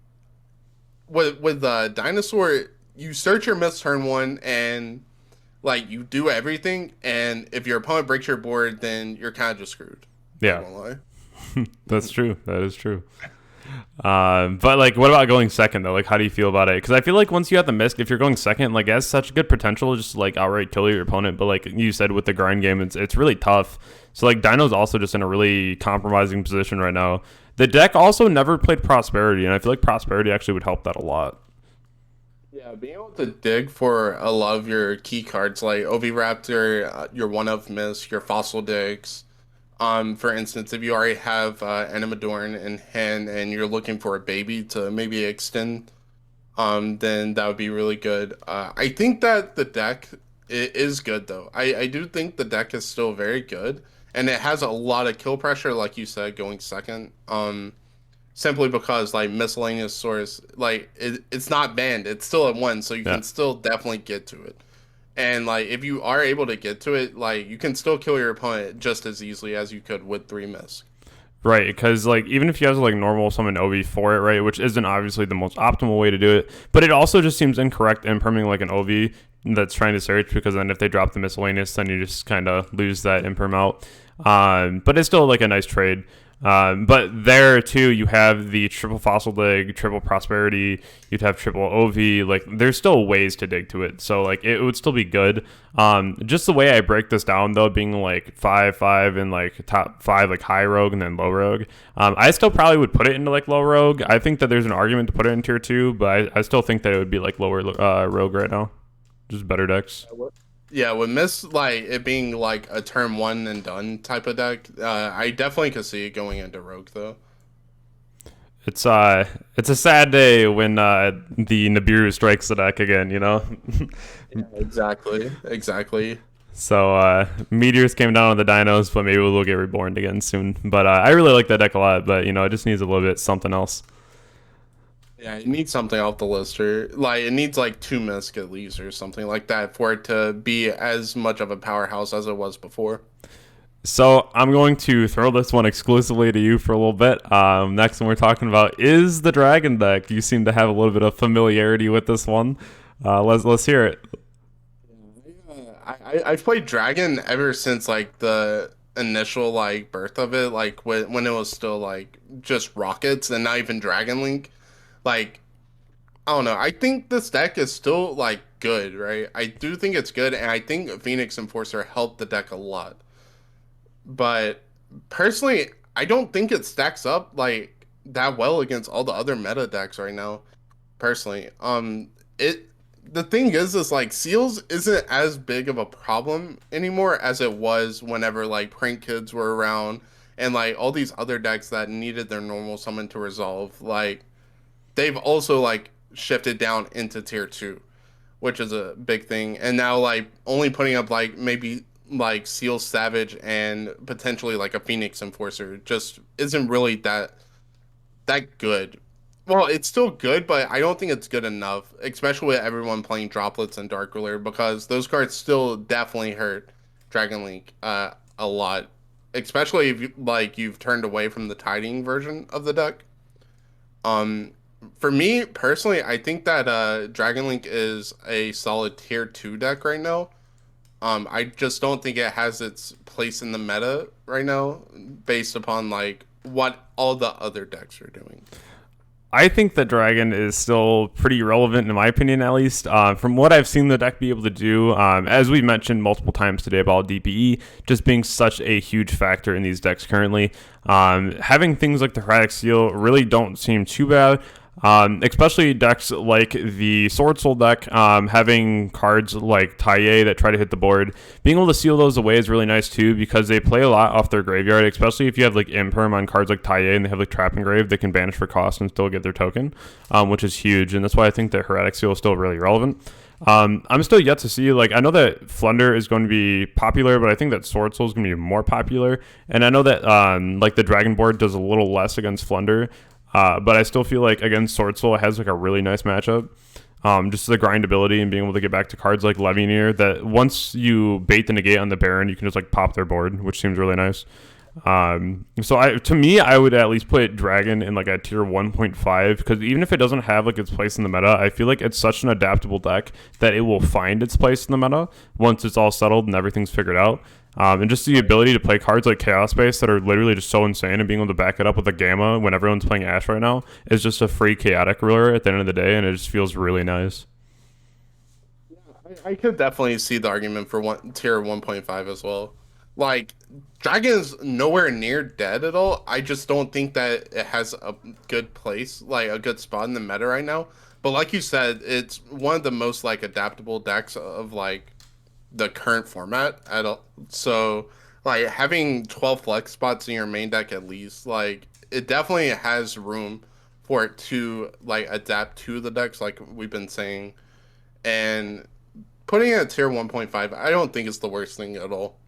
with Dinosaur, you search your Miss turn 1 and like you do everything, and if your opponent breaks your board, then you're kind of just screwed. Yeah, Not gonna lie. that's true. That is true. But like, what about going second though? Like, how do you feel about it? Because I feel like once you have the misc, if you're going second, like, it has such good potential, just to, like outright kill your opponent. But like you said, with the grind game, it's really tough. So like, Dino's also just in a really compromising position right now. The deck also never played Prosperity, and I feel like Prosperity actually would help that a lot. Yeah, being able to dig for a lot of your key cards like OV Raptor, your one of Miss, your Fossil Digs. For instance, if you already have Animadorn in hand and you're looking for a baby to maybe extend, then that would be really good. I think that the deck is good though. I do think the deck is still very good, and it has a lot of kill pressure, like you said, going second. Simply because like miscellaneous source, like it's not banned. It's still at 1, so you Yeah. can still definitely get to it. And like if you are able to get to it, like you can still kill your opponent just as easily as you could with 3 misc. Right, because like even if you have like normal summon OV for it, right, which isn't obviously the most optimal way to do it, but it also just seems incorrect impriming like an OV that's trying to search, because then if they drop the miscellaneous, then you just kind of lose that imprim out. But it's still like a nice trade. But there too, you have the triple fossil dig, triple prosperity. You'd have triple OV. Like there's still ways to dig to it, so like it would still be good. Just the way I break this down though, being like 5/5 and like top 5 like high rogue and then low rogue. I still probably would put it into like low rogue. I think that there's an argument to put it in tier 2, but I still think that it would be like lower rogue right now. Just better decks. Yeah, with Miss like it being like a turn 1 and done type of deck, I definitely could see it going into Rogue though. It's a sad day when the Nibiru strikes the deck again, you know. Yeah, exactly, exactly. So meteors came down on the dinos, but maybe we'll get reborn again soon. But I really like that deck a lot, but you know, it just needs a little bit something else. Yeah, it needs something off the list, or like it needs like 2 misc at least or something like that for it to be as much of a powerhouse as it was before. So I'm going to throw this one exclusively to you for a little bit. Next one we're talking about is the dragon deck. You seem to have a little bit of familiarity with this one. Let's hear it. I've played Dragon ever since like the initial like birth of it, like when it was still like just rockets and not even Dragon Link. Like I don't know. I think this deck is still like good, right? I do think it's good, and I think Phoenix Enforcer helped the deck a lot. But personally, I don't think it stacks up like that well against all the other meta decks right now. Personally, it the thing is like Seals isn't as big of a problem anymore as it was whenever like Prank Kids were around and like all these other decks that needed their normal summon to resolve. Like they've also like shifted down into tier 2, which is a big thing. And now like only putting up like maybe like Seal Savage and potentially like a Phoenix Enforcer just isn't really that good Well, it's still good, but I don't think it's good enough, especially with everyone playing droplets and dark ruler, because those cards still definitely hurt Dragon Link a lot, especially if you've turned away from the tiding version of the deck. Um, for me personally, I think that Dragon Link is a solid tier 2 deck right now. I just don't think it has its place in the meta right now, based upon like what all the other decks are doing. I think that Dragon is still pretty relevant, in my opinion, at least. From what I've seen the deck be able to do, as we mentioned multiple times today about DPE just being such a huge factor in these decks currently. Having things like the Heretic Seal really don't seem too bad. Especially decks like the Sword Soul deck, having cards like Taiye that try to hit the board. Being able to seal those away is really nice too, because they play a lot off their graveyard, especially if you have like Imperm on cards like Taiye and they have like Trap Engrave, they can banish for cost and still get their token, which is huge. And that's why I think that Heretic Seal is still really relevant. I'm still yet to see, like, I know that Plunder is going to be popular, but I think that Sword Soul is going to be more popular. And I know that, like, the Dragon board does a little less against Plunder. But I still feel like against Sword Soul it has like a really nice matchup. Just the grindability and being able to get back to cards like Levineer that once you bait the negate on the Baron, you can just like pop their board, which seems really nice. To me, I would at least put Dragon in like a tier 1.5 because even if it doesn't have like its place in the meta, I feel like it's such an adaptable deck that it will find its place in the meta once it's all settled and everything's figured out. And just the ability to play cards like Chaos Space that are literally just so insane, and being able to back it up with a Gamma when everyone's playing Ash right now is just a free chaotic ruler at the end of the day, and it just feels really nice. I could definitely see the argument for one tier 1.5 as well. Like Dragon is nowhere near dead at all. I just don't think that it has a good place, like a good spot in the meta right now. But like you said, it's one of the most like adaptable decks of like the current format at all. So like having 12 flex spots in your main deck at least, like it definitely has room for it to like adapt to the decks like we've been saying. And putting it at tier 1.5, I don't think it's the worst thing at all.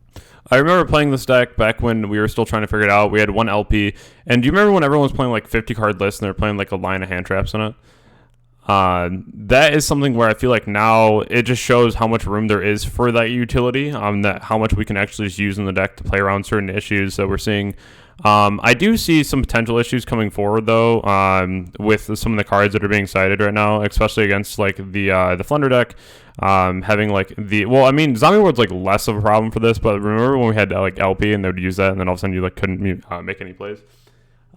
I remember playing this deck back when we were still trying to figure it out. We had one LP, and do you remember when everyone was playing like 50 card lists and they were playing like a line of hand traps in it? That is something where I feel like now it just shows how much room there is for that utility, that how much we can actually just use in the deck to play around certain issues that we're seeing. I do see some potential issues coming forward though, with some of the cards that are being cited right now, especially against like the Plunder deck. Having like I mean, Zombie World's like less of a problem for this, but remember when we had like LP and they would use that, and then all of a sudden you like couldn't make any plays.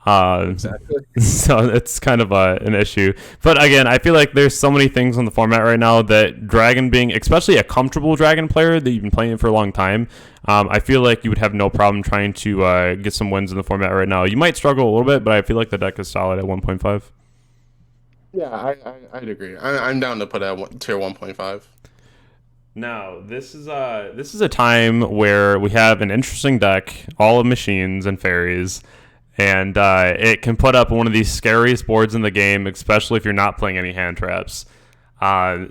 Exactly. So it's kind of an issue. But again, I feel like there's so many things on the format right now that Dragon being, especially a comfortable Dragon player that you've been playing it for a long time, I feel like you would have no problem trying to get some wins in the format right now. You might struggle a little bit, but I feel like the deck is solid at 1.5. Yeah, I'd agree. I'm down to put it at tier 1.5. Now, this is a time where we have an interesting deck, all of machines and fairies, and it can put up one of the scariest boards in the game, especially if you're not playing any hand traps.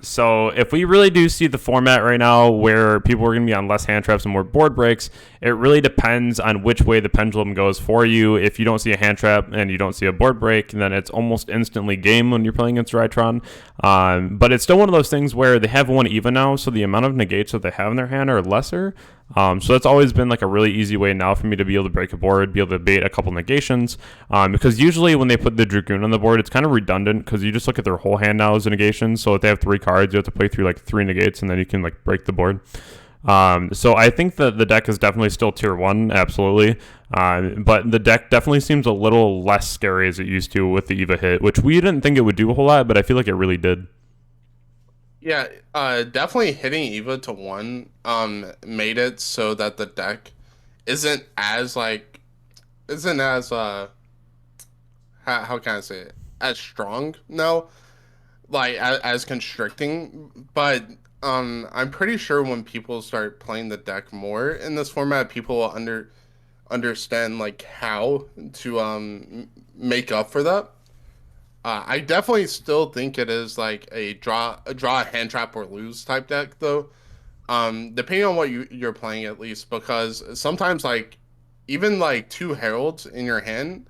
So if we really do see the format right now where people are going to be on less hand traps and more board breaks, it really depends on which way the pendulum goes for you. If you don't see a hand trap and you don't see a board break, then it's almost instantly game when you're playing against Drytron. But it's still one of those things where they have one EVA now, so the amount of negates that they have in their hand are lesser. So that's always been like a really easy way now for me to be able to break a board, be able to bait a couple negations. Because usually when they put the Dragoon on the board, it's kind of redundant because you just look at their whole hand now as a negation. So if they have 3 cards, you have to play through like 3 negates and then you can like break the board. So I think that the deck is definitely still tier 1, absolutely. But the deck definitely seems a little less scary as it used to with the EVA hit, which we didn't think it would do a whole lot, but I feel like it really did. Yeah, definitely hitting Eva to 1 made it so that the deck isn't as how can I say it, as strong now, like as constricting. But I'm pretty sure when people start playing the deck more in this format, people will understand like how to make up for that. I definitely still think it is like a draw a hand trap or lose type deck though. Depending on what you're playing at least, because sometimes like even like 2 heralds in your hand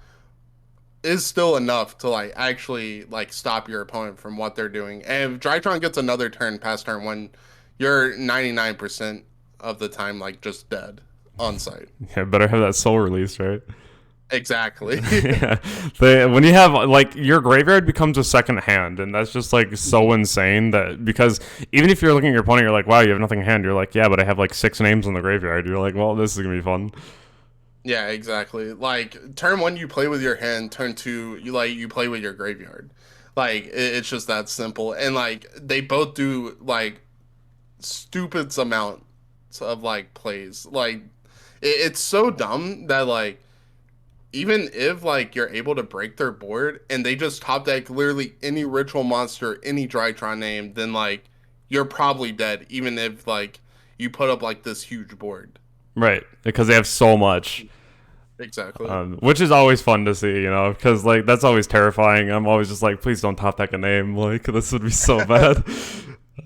is still enough to like actually like stop your opponent from what they're doing. And if Drytron gets another turn past turn 1, you're 99% of the time like just dead on site. Yeah, better have that soul release, right? Exactly. Yeah. When you have like your graveyard becomes a second hand, and that's just like so insane that because even if you're looking at your opponent, you're like, wow, you have nothing in hand. You're like, yeah, but I have like 6 names in the graveyard. You're like, well, this is gonna be fun. Yeah, exactly. Like turn 1 you play with your hand, turn 2 you play with your graveyard. Like it's just that simple. And like they both do like stupid amounts of like plays. Like it's so dumb that like even if like you're able to break their board and they just top deck literally any ritual monster, any Drytron name, then like you're probably dead, even if like you put up like this huge board. Right, because they have so much. Exactly. Which is always fun to see, you know, because like that's always terrifying. I'm always just like, please don't top deck a name, like this would be so bad.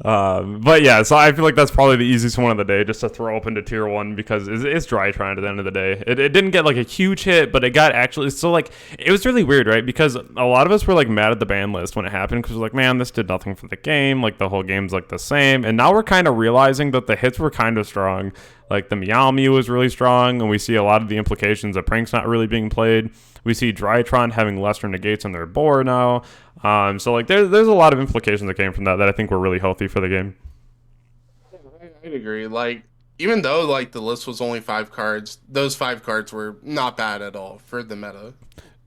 But yeah, so I feel like that's probably the easiest one of the day, just to throw up into tier 1 because it's Drytron at the end of the day. It didn't get like a huge hit, but it got actually so like it was really weird, right? Because a lot of us were like mad at the ban list when it happened because we're like, man, this did nothing for the game. Like the whole game's like the same, and now we're kind of realizing that the hits were kind of strong. Like the Meow Mew was really strong, and we see a lot of the implications of Prank's not really being played. We see Drytron having lesser negates on their board now. So like there's a lot of implications that came from that I think were really healthy for the game. I'd agree. Like even though like the list was only 5 cards, those 5 cards were not bad at all for the meta.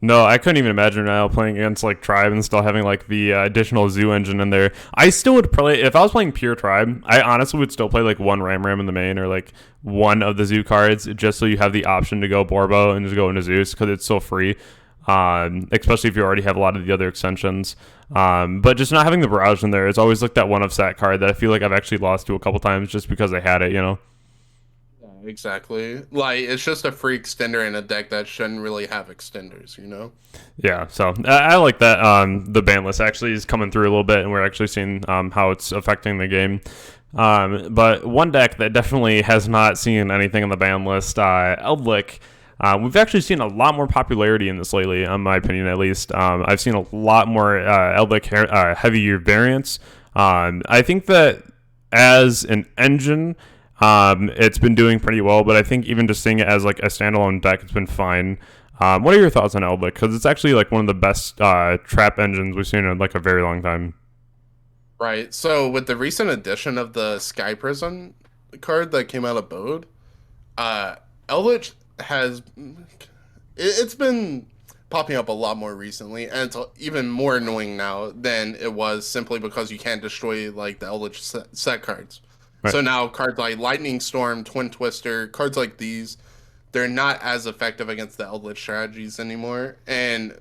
No, I couldn't even imagine now playing against like Tribe and still having like the additional Zoo engine in there. I still would play if I was playing pure Tribe. I honestly would still play like one Ram in the main or like one of the Zoo cards just so you have the option to go Borbo and just go into Zeus because it's so free. Especially if you already have a lot of the other extensions. But just not having the Barrage in there, it's always like that one of sat card that I feel like I've actually lost to a couple times just because I had it, you know. Exactly. Like it's just a free extender in a deck that shouldn't really have extenders, you know? Yeah, so I like that the ban list actually is coming through a little bit, and we're actually seeing how it's affecting the game. But one deck that definitely has not seen anything on the ban list, Eldlich. We've actually seen a lot more popularity in this lately, in my opinion at least. I've seen a lot more Eldlich heavier variants. I think that as an engine, it's been doing pretty well, but I think even just seeing it as like a standalone deck, it's been fine. What are your thoughts on Eldlich? Because it's actually like one of the best trap engines we've seen in like a very long time. Right. So with the recent addition of the Sky Prison card that came out of Bode, Eldlich has it's been popping up a lot more recently, and it's even more annoying now than it was simply because you can't destroy like the Eldlich set cards. Right. So now cards like Lightning Storm, Twin Twister, cards like these, they're not as effective against the Eldlich strategies anymore. And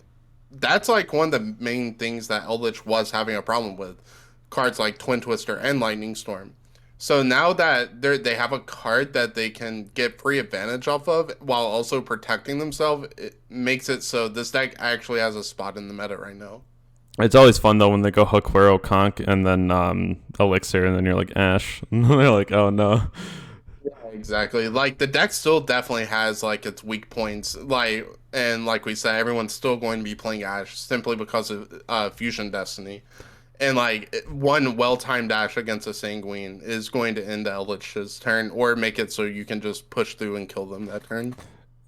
that's like one of the main things that Eldlich was having a problem with. Cards like Twin Twister and Lightning Storm. So now that they have a card that they can get free advantage off of while also protecting themselves, it makes it so this deck actually has a spot in the meta right now. It's always fun though when they go Huquero Conk and then Elixir, and then you're like Ash. They're like, oh no. Yeah, exactly. Like the deck still definitely has like its weak points. Like and like we said, everyone's still going to be playing Ash simply because of Fusion Destiny. And like one well-timed dash against a Sanguine is going to end the Eldlich's turn or make it so you can just push through and kill them that turn.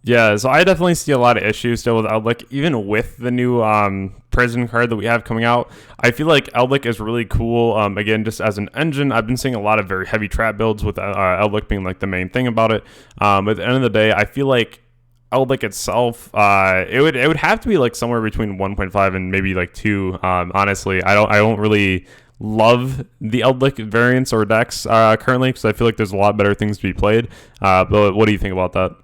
Yeah, so I definitely see a lot of issues still with Eldlich, even with the new prison card that we have coming out. I feel like Eldlich is really cool. Again, just as an engine, I've been seeing a lot of very heavy trap builds with Eldlich being like the main thing about it. At the end of the day, I feel like Eldlich itself, it would have to be like somewhere between 1.5 and maybe like 2. Honestly, I don't really love the Eldlich variants or decks currently because I feel like there's a lot better things to be played. But what do you think about that?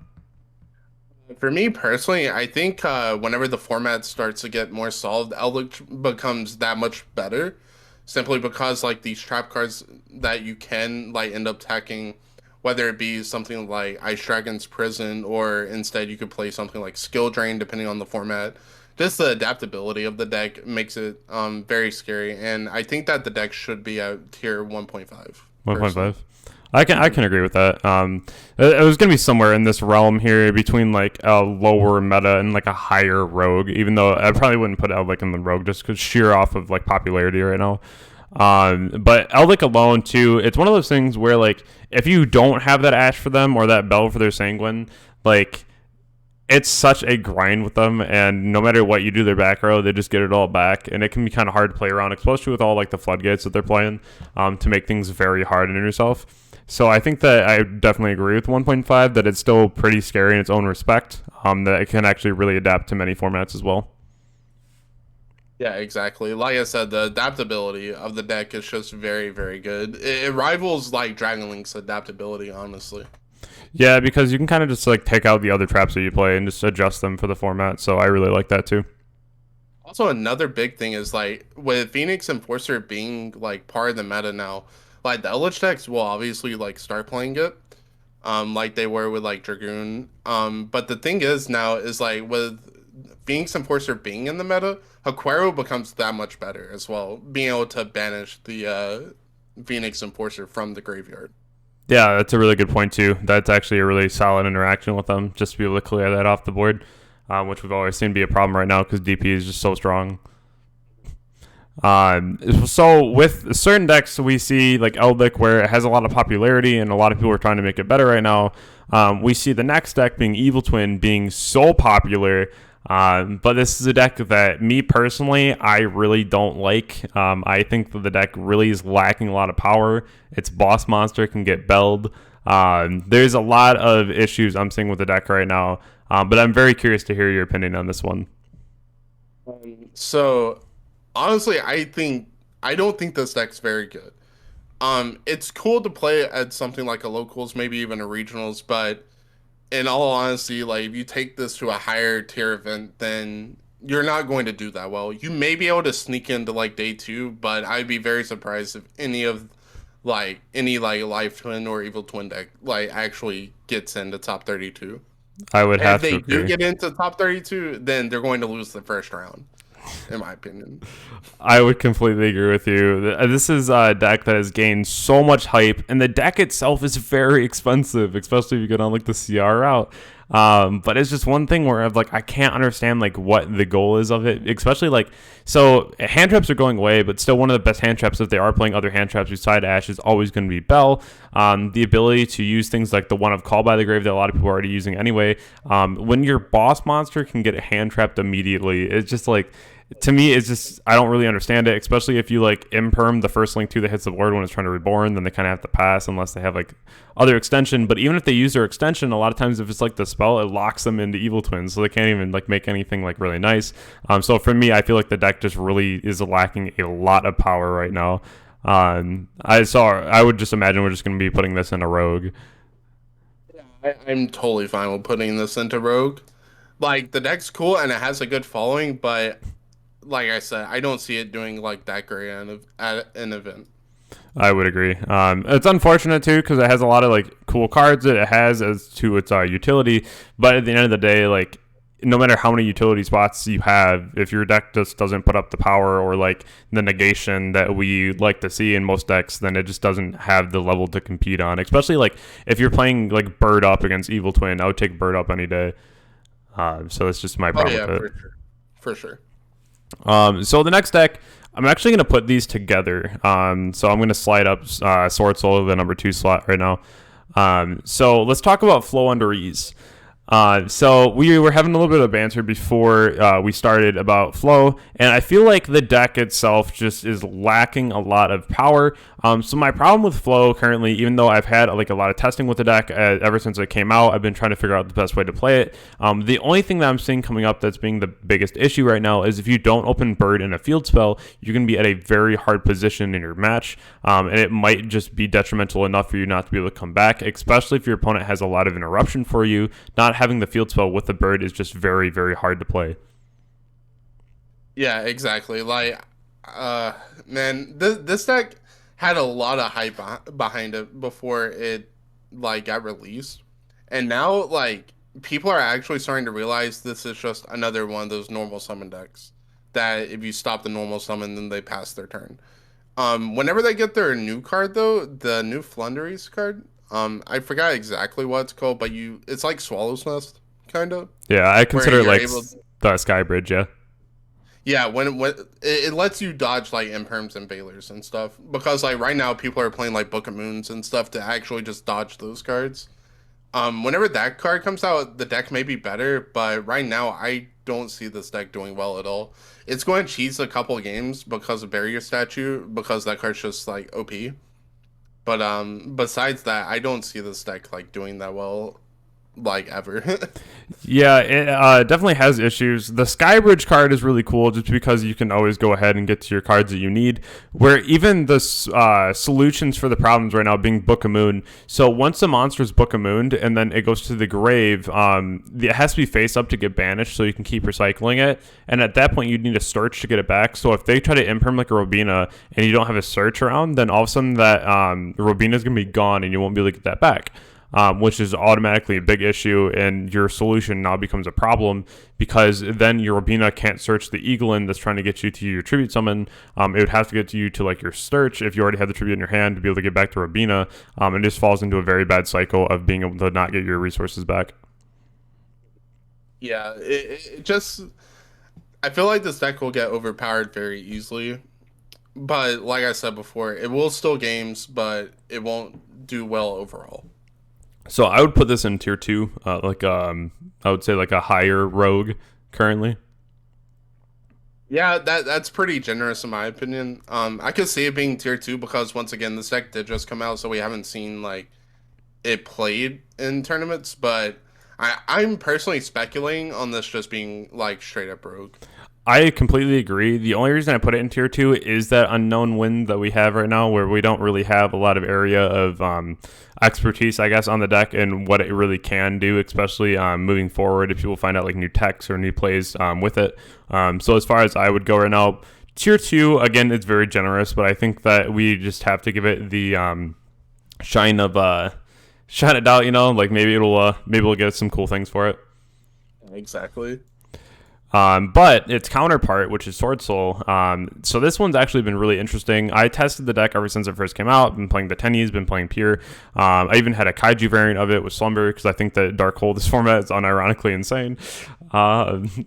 For me personally, I think whenever the format starts to get more solved, Eldlich becomes that much better. Simply because like these trap cards that you can like end up attacking, whether it be something like Ice Dragon's Prison or instead you could play something like Skill Drain depending on the format. Just the adaptability of the deck makes it very scary, and I think that the deck should be at tier 1.5. 1.5. I can agree with that. It was gonna be somewhere in this realm here between like a lower meta and like a higher rogue. Even though I probably wouldn't put Eldlich in the rogue just because sheer off of like popularity right now. But Eldlich alone too, it's one of those things where like if you don't have that Ash for them or that Bell for their Sanguine, like it's such a grind with them, and no matter what you do their back row, they just get it all back, and it can be kind of hard to play around, especially with all like the floodgates that they're playing, to make things very hard on yourself. So I think that I definitely agree with 1.5 that it's still pretty scary in its own respect, that it can actually really adapt to many formats as well. Yeah, exactly. Like I said, the adaptability of the deck is just very, very good. It rivals like Dragon Link's adaptability, honestly. Yeah, because you can kind of just like take out the other traps that you play and just adjust them for the format. So I really like that too. Also, another big thing is like with Phoenix Enforcer being like part of the meta now, like the Eldlich decks will obviously like start playing it, like they were with like Dragoon. But the thing is now is like with Phoenix Enforcer being in the meta, Aquero becomes that much better as well, being able to banish the Phoenix Enforcer from the graveyard. Yeah, that's a really good point too. That's actually a really solid interaction with them, just to be able to clear that off the board, which we've always seen be a problem right now because DP is just so strong. So with certain decks, we see like Eldlich where it has a lot of popularity and a lot of people are trying to make it better right now. We see the next deck being Evil Twin being so popular. But this is a deck that me personally, I really don't like. I think that the deck really is lacking a lot of power. Its boss monster can get belled. There's a lot of issues I'm seeing with the deck right now. But I'm very curious to hear your opinion on this one. So honestly, I don't think this deck's very good. It's cool to play at something like a locals, maybe even a regionals, but in all honesty, like if you take this to a higher tier event, then you're not going to do that well. You may be able to sneak into like day two, but I'd be very surprised if any like Life Twin or Evil Twin deck like actually gets into top 32. I would And have if to they do agree. get into top 32, then they're going to lose the first round, in my opinion. I would completely agree with you. This is a deck that has gained so much hype, and the deck itself is very expensive, especially if you go down like the CR route. But it's just one thing where I can't understand like what the goal is of it, especially like so hand traps are going away, but still one of the best hand traps if they are playing other hand traps beside Ash is always going to be Bell. The ability to use things like the one of Call by the Grave that a lot of people are already using anyway. When your boss monster can get hand trapped immediately, it's just like to me, it's just I don't really understand it, especially if you like imperm the first link 2 that hits the board when it's trying to reborn, then they kind of have to pass unless they have like other extension. But even if they use their extension, a lot of times if it's like the spell, it locks them into Evil Twins, so they can't even like make anything like really nice. So for me, I feel like the deck just really is lacking a lot of power right now. I would just imagine we're just going to be putting this in a rogue. I'm totally fine with putting this into Rogue. Like the deck's cool and it has a good following, but like I said, I don't see it doing like that great at an event. I would agree. It's unfortunate too because it has a lot of like cool cards that it has as to its utility, but at the end of the day, like no matter how many utility spots you have, if your deck just doesn't put up the power or like the negation that we like to see in most decks, then it just doesn't have the level to compete on. Especially like if you're playing like Bird Up against Evil Twin, I would take Bird Up any day. So that's just my problem with it. For sure. So the next deck, I'm actually going to put these together. So I'm going to slide up Swordsoul, the number 2 slot right now. So let's talk about Floowandereeze. So we were having a little bit of banter before we started about Flow, and I feel like the deck itself just is lacking a lot of power. So my problem with Flow currently, even though I've had like a lot of testing with the deck ever since it came out, I've been trying to figure out the best way to play it. The only thing that I'm seeing coming up that's being the biggest issue right now is if you don't open Bird in a field spell, you can be at a very hard position in your match, and it might just be detrimental enough for you not to be able to come back, especially if your opponent has a lot of interruption for you. Not having the field spell with the Bird is just very, very hard to play. Yeah, exactly. Like, man, this deck had a lot of hype behind it before it like got released, and now like people are actually starting to realize this is just another one of those normal summon decks that if you stop the normal summon, then they pass their turn. Whenever they get their new card though, the new Floowandereeze card, I forgot exactly what it's called, but it's like Swallow's Nest, kind of, Yeah, I where consider it you're like able. the Sky Bridge. Yeah. Yeah, when it lets you dodge like imperms and Bailers and stuff, because like right now people are playing like Book of Moons and stuff to actually just dodge those cards. Whenever that card comes out, the deck may be better, but right now I don't see this deck doing well at all. It's going to cheese a couple games because of Barrier Statue, because that card's just like OP. But besides that, I don't see this deck like doing that well, like ever. Yeah, it definitely has issues. The Skybridge card is really cool just because you can always go ahead and get to your cards that you need. Where even the solutions for the problems right now being Book of Moon. So once the monster is Book of Mooned and then it goes to the grave, it has to be face up to get banished so you can keep recycling it. And at that point, you need a search to get it back. So if they try to imperm like a Robina and you don't have a search around, then all of a sudden that Robina is going to be gone and you won't be able to get that back. Which is automatically a big issue, and your solution now becomes a problem because then your Robina can't search the Eaglin that's trying to get you to your tribute summon. It would have to get to you to like your search if you already have the tribute in your hand to be able to get back to Robina. It just falls into a very bad cycle of being able to not get your resources back. Yeah, it just I feel like this deck will get overpowered very easily. But like I said before, it will still games, but it won't do well overall. So I would put this in tier 2, I would say like a higher rogue currently. Yeah, that's pretty generous in my opinion. I could see it being tier 2 because once again, this deck did just come out, so we haven't seen like it played in tournaments. But I'm personally speculating on this just being like straight up rogue. I completely agree. The only reason I put it in tier 2 is that unknown wind that we have right now, where we don't really have a lot of area of expertise, I guess, on the deck and what it really can do, especially moving forward if people find out like new techs or new plays with it. So as far as I would go right now, tier 2, again, it's very generous, but I think that we just have to give it the shine it out, like maybe we'll get some cool things for it. Exactly. But its counterpart, which is Swordsoul, so this one's actually been really interesting. I tested the deck ever since it first came out. Been playing the Tennies, been playing Pure. I even had a Kaiju variant of it with Slumber because I think that Dark Hole this format is unironically insane,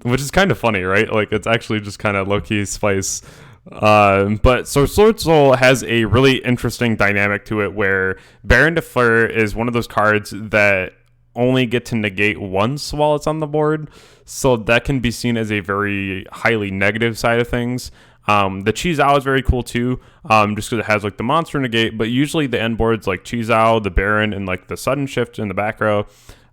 which is kind of funny, right? Like it's actually just kind of low-key spice. But so Swordsoul has a really interesting dynamic to it where Baron de Fleur is one of those cards that only get to negate once while it's on the board. So that can be seen as a very highly negative side of things. The Chizao is very cool too, just because it has like the monster negate, but usually the end boards like Chizao, the Baron, and like the sudden shift in the back row.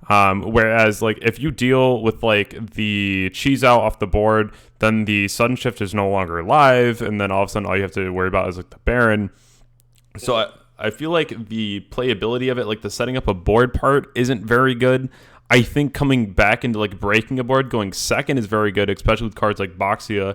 Whereas like if you deal with like the Chizao off the board, then the sudden shift is no longer live, and then all of a sudden all you have to worry about is like the Baron. So I feel like the playability of it, like the setting up a board part, isn't very good. I think coming back into like breaking a board, going second is very good, especially with cards like Boxia.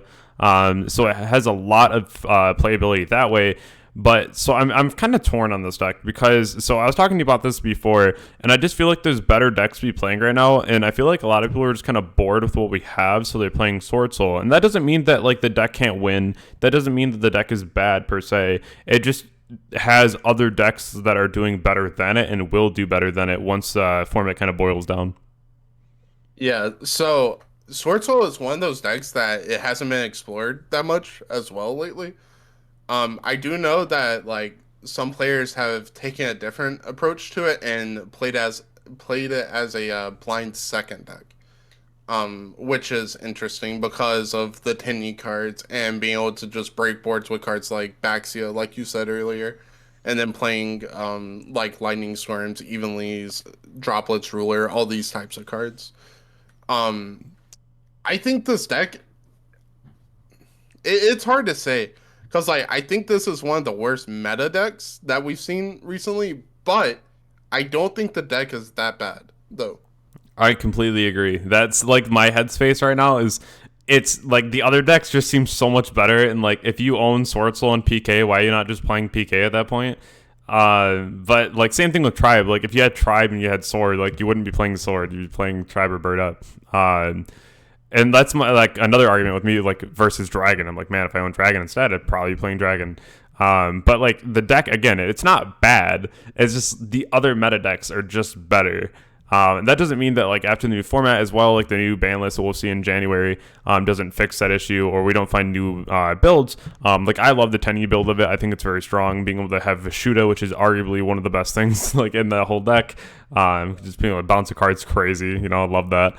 So it has a lot of playability that way. But so I'm kind of torn on this deck because I was talking to you about this before, and I just feel like there's better decks to be playing right now, and I feel like a lot of people are just kind of bored with what we have, so they're playing Swordsoul. And that doesn't mean that like the deck can't win. That doesn't mean that the deck is bad per se. It just has other decks that are doing better than it and will do better than it once the format kind of boils down. Yeah, so Swordsoul is one of those decks that it hasn't been explored that much as well lately. I do know that like some players have taken a different approach to it and played it as a blind second deck. Which is interesting because of the Tenny cards and being able to just break boards with cards like Baxia, like you said earlier, and then playing like Lightning Storms, Evenly's, Droplets Ruler, all these types of cards. I think this deck, it's hard to say because like I think this is one of the worst meta decks that we've seen recently, but I don't think the deck is that bad though. I completely agree. That's like my headspace right now is it's like the other decks just seem so much better. And like if you own Swordsoul and PK, why are you not just playing PK at that point? But like same thing with Tribe. Like if you had Tribe and you had Sword, like you wouldn't be playing Sword. You'd be playing Tribe or Bird Up. And that's my like another argument with me like versus Dragon. I'm like, man, if I own Dragon instead, I'd probably be playing Dragon. But like the deck, again, it's not bad. It's just the other meta decks are just better. And that doesn't mean that like after the new format as well, like the new ban list that we'll see in January doesn't fix that issue, or we don't find new builds. Like I love the 10E build of it. I think it's very strong. Being able to have Vishuda, which is arguably one of the best things like in the whole deck. Just being able to bounce a card's crazy. You know, I love that.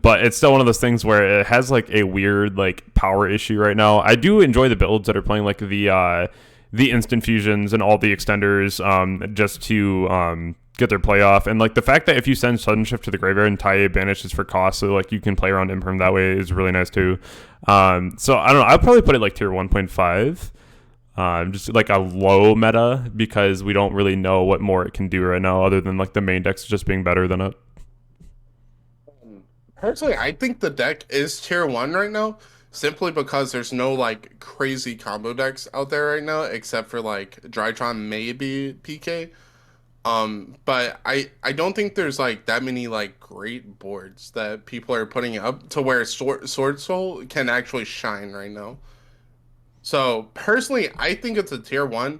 But it's still one of those things where it has like a weird like power issue right now. I do enjoy the builds that are playing like the instant fusions and all the extenders just to get their play off. And like the fact that if you send Sudden Shift to the graveyard and tie banishes for cost, so like you can play around Imperm that way is really nice too. So I don't know, I'll probably put it like tier 1.5. Just like a low meta, because we don't really know what more it can do right now other than like the main decks just being better than it. Personally, I think the deck is tier 1 right now, simply because there's no like crazy combo decks out there right now, except for like Drytron, maybe PK. But I don't think there's like that many like great boards that people are putting up to where Swordsoul can actually shine right now. So personally, I think it's a tier 1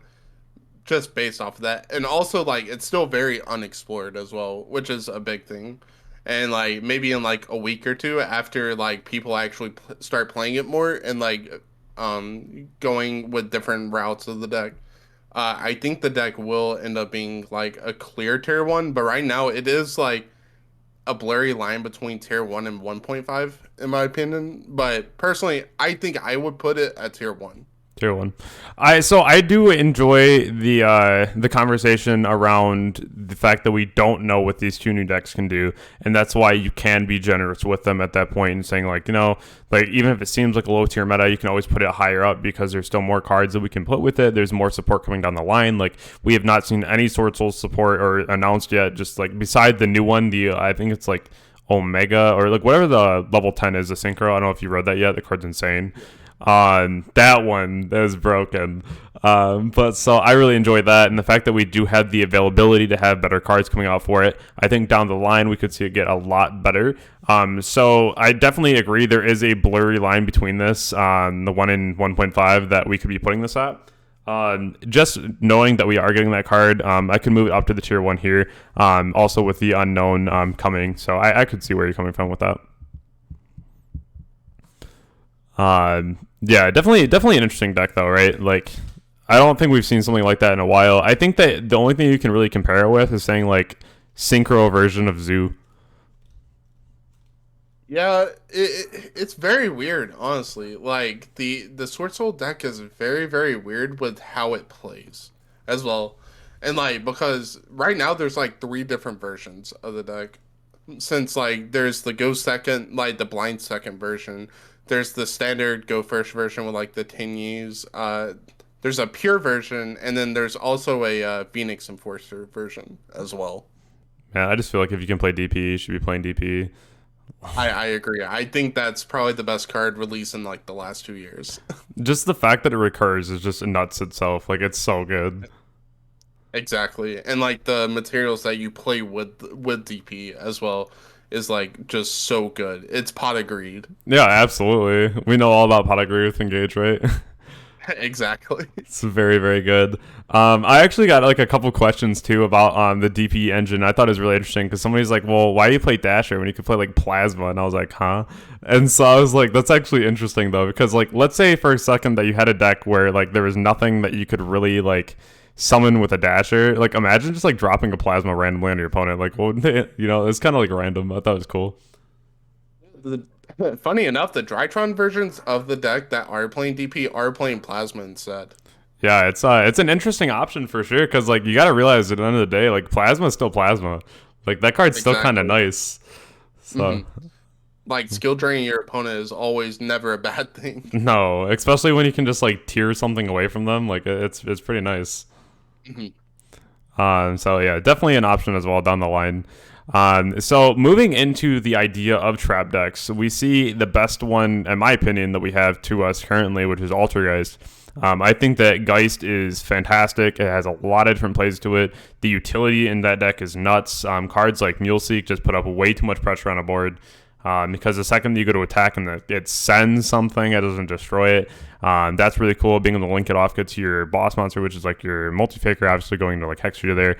just based off of that. And also like it's still very unexplored as well, which is a big thing. And like maybe in like a week or two after like people actually start playing it more and like going with different routes of the deck, I think the deck will end up being like a clear tier 1, but right now it is like a blurry line between tier 1 and 1.5 in my opinion. But personally, I think I would put it at tier 1. Tier 1. I do enjoy the conversation around the fact that we don't know what these two new decks can do, and that's why you can be generous with them at that point and saying like, you know, like even if it seems like a low tier meta, you can always put it higher up because there's still more cards that we can put with it. There's more support coming down the line. Like we have not seen any Swordsoul support or announced yet, just like beside the new one, I think it's like Omega or like whatever the level 10 is, the Synchro. I don't know if you read that yet. The card's insane. That one that is broken. But so I really enjoyed that, and the fact that we do have the availability to have better cards coming out for it, I think down the line we could see it get a lot better. So I definitely agree there is a blurry line between this, the 1 and 1.5 that we could be putting this at. Just knowing that we are getting that card, I can move it up to the tier 1 here. Also with the unknown coming, so I could see where you're coming from with that. Yeah, definitely an interesting deck though, right? Like, I don't think we've seen something like that in a while. I think that the only thing you can really compare it with is saying like synchro version of Zoo. Yeah, it's very weird, honestly. Like the Swordsoul deck is very, very weird with how it plays as well. And like because right now there's like 3 different versions of the deck. Since like there's the go second, like the blind second version. There's the standard go first version with like the 10 U's. There's a pure version, and then there's also a Phoenix Enforcer version as well. Yeah, I just feel like if you can play DP, you should be playing DP. I agree. I think that's probably the best card released in like the last 2 years. Just the fact that it recurs is just nuts itself. Like it's so good. Exactly, and like the materials that you play with DP as well is like just so good. It's pot of greed. Yeah, absolutely. We know all about pot of greed with Engage, right? Exactly. It's very, very good. I actually got like a couple questions too about the DP engine. I thought it was really interesting because somebody's like, well, why do you play Dasher when you could play like Plasma? And I was like, huh? And so I was like, that's actually interesting though, because like let's say for a second that you had a deck where like there was nothing that you could really like summon with a Dasher. Like imagine just like dropping a Plasma randomly on your opponent. Like, well, you know, it's kind of like random. I thought it was cool. Funny enough, the Drytron versions of the deck that are playing DP are playing Plasma instead. Yeah, it's an interesting option for sure, because like you got to realize at the end of the day, like Plasma is still Plasma. Like that card's still kind of nice. So like skill draining your opponent is always never a bad thing. No, especially when you can just like tier something away from them. Like it's pretty nice. So yeah, definitely an option as well down the line. So moving into the idea of trap decks, we see the best one, in my opinion, that we have to us currently, which is Altergeist. I think that Geist is fantastic. It has a lot of different plays to it. The utility in that deck is nuts. Cards like Muleseek just put up way too much pressure on a board. because the second you go to attack and it sends something, it doesn't destroy it. That's really cool. Being able to link it off good to your boss monster, which is like your multi-faker, obviously going to like Hextria there.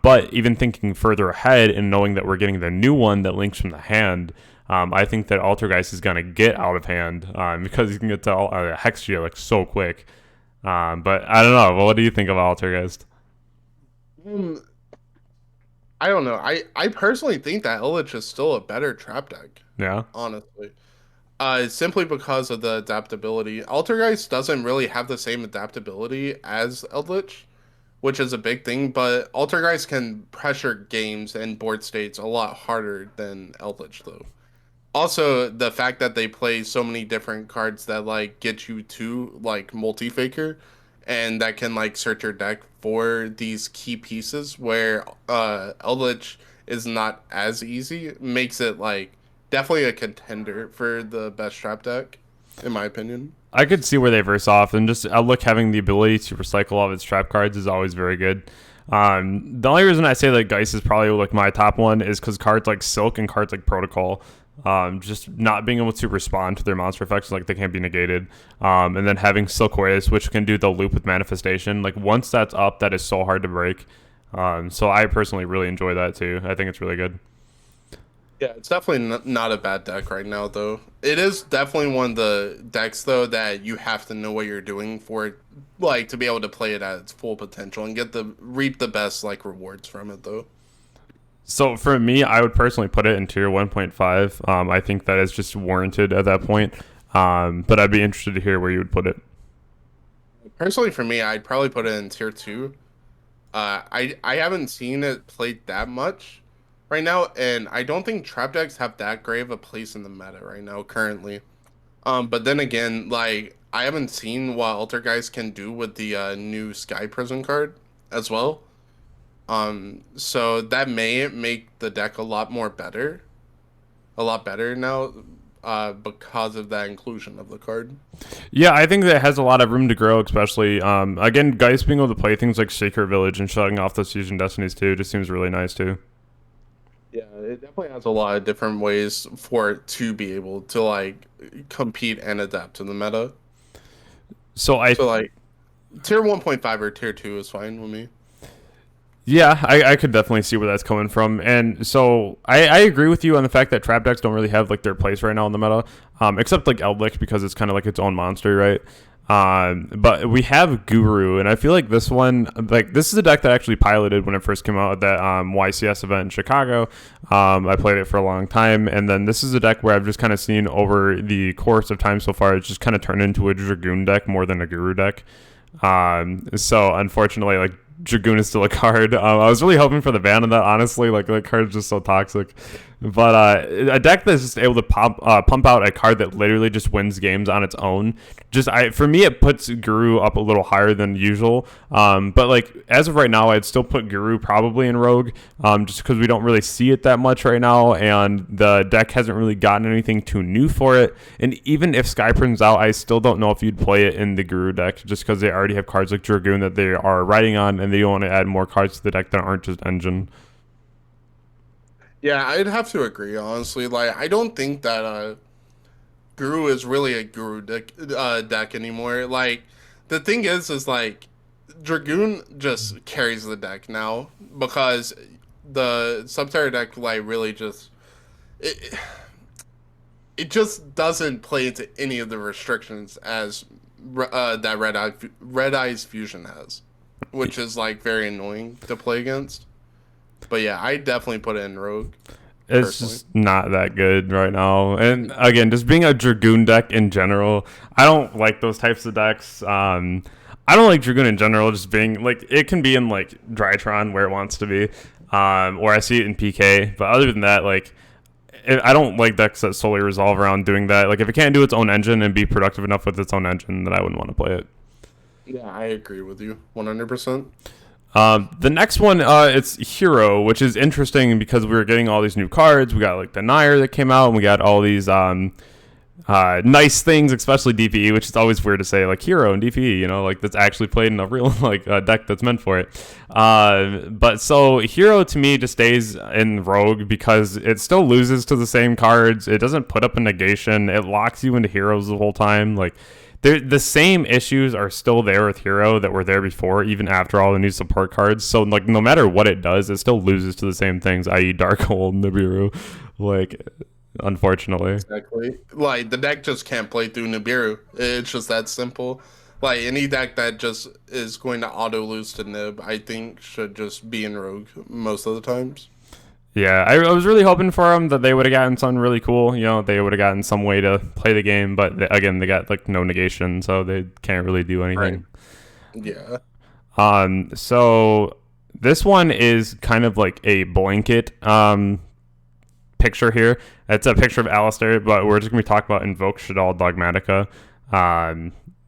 But even thinking further ahead and knowing that we're getting the new one that links from the hand, I think that Altergeist is going to get out of hand because you can get to Hextria like so quick. But I don't know. Well, what do you think of Altergeist? I don't know. I personally think that Eldlich is still a better trap deck. Yeah. Honestly. Simply because of the adaptability. Altergeist doesn't really have the same adaptability as Eldlich, which is a big thing, but Altergeist can pressure games and board states a lot harder than Eldlich, though. Also, the fact that they play so many different cards that like get you to like multi-faker and that can like search your deck for these key pieces where Eldlich is not as easy, makes it like definitely a contender for the best trap deck, in my opinion. I could see where they verse off, and just Eldlich having the ability to recycle all of its trap cards is always very good. The only reason I say that Geist is probably like my top one is because cards like Silk and cards like Protocol, just not being able to respond to their monster effects, like they can't be negated. And then having Silkways, which can do the loop with manifestation. Like once that's up, that is so hard to break. So I personally really enjoy that too. I think it's really good. Yeah, it's definitely not a bad deck right now, though. It is definitely one of the decks, though, that you have to know what you're doing for it, like, to be able to play it at its full potential and reap the best, like, rewards from it, though. So for me, I would personally put it in tier 1.5. I think that is just warranted at that point. But I'd be interested to hear where you would put it. Personally, for me, I'd probably put it in tier 2. I haven't seen it played that much right now, and I don't think trap decks have that great of a place in the meta right now currently. But then again, like I haven't seen what Altergeist can do with the new Sky Prison card as well. So that may make the deck a lot better now, because of that inclusion of the card. Yeah, I think that it has a lot of room to grow, especially again, Geist being able to play things like Sacred Village and shutting off those Fusion Destinies too just seems really nice too. Yeah, it definitely has a lot of different ways for it to be able to like compete and adapt to the meta. So like tier 1.5 or tier 2 is fine with me. Yeah, I could definitely see where that's coming from. And so I agree with you on the fact that trap decks don't really have like their place right now in the meta, except like Eldlich because it's kind of like its own monster, right? But we have Guru, and I feel like this one, like this is a deck that I actually piloted when it first came out at that YCS event in Chicago. I played it for a long time, and then this is a deck where I've just kind of seen over the course of time so far, it's just kind of turned into a Dragoon deck more than a Guru deck. So unfortunately, like Dragoon is still a card. I was really hoping for the ban of that, honestly. Like that card is just so toxic. But a deck that's just able to pump out a card that literally just wins games on its own. For me, it puts Guru up a little higher than usual. But like as of right now, I'd still put Guru probably in Rogue, just because we don't really see it that much right now, and the deck hasn't really gotten anything too new for it. And even if Sky Prison's out, I still don't know if you'd play it in the Guru deck, just because they already have cards like Dragoon that they are riding on, and they don't want to add more cards to the deck that aren't just Engine. Yeah, I'd have to agree, honestly. Like, I don't think that Guru is really a Guru deck anymore. Like, the thing is like, Dragoon just carries the deck now because the Subterror deck, like, really just... It just doesn't play into any of the restrictions as that Red Eyes Fusion has, which is, like, very annoying to play against. But yeah, I definitely put it in Rogue. It's personally. Just not that good right now. And again, just being a Dragoon deck in general, I don't like those types of decks. I don't like Dragoon in general, just being like, it can be in like Drytron where it wants to be, or I see it in PK. But other than that, like, I don't like decks that solely resolve around doing that. Like, if it can't do its own engine and be productive enough with its own engine, then I wouldn't want to play it. Yeah, I agree with you 100%. The next one, it's Hero, which is interesting because we were getting all these new cards. We got like the Nair that came out, and we got all these nice things, especially DPE, which is always weird to say, like hero and DPE, you know, like that's actually played in a real like deck that's meant for it. But so hero to me just stays in rogue because it still loses to the same cards. It doesn't put up a negation. It locks you into heroes the whole time. Like the same issues are still there with hero that were there before, even after all the new support cards. So like no matter what it does, it still loses to the same things, i.e. Dark Hole and Nibiru. Like unfortunately. Exactly. Like the deck just can't play through Nibiru. It's just that simple. Like any deck that just is going to auto lose to Nib, I think should just be in Rogue most of the times. Yeah, I was really hoping for them that they would have gotten something really cool. You know, they would have gotten some way to play the game, but again, they got like no negation, so they can't really do anything. Right. Yeah. So this one is kind of like a blanket picture here. It's a picture of Alistair, but we're just going to be talking about Invoked Shaddoll Dogmatica.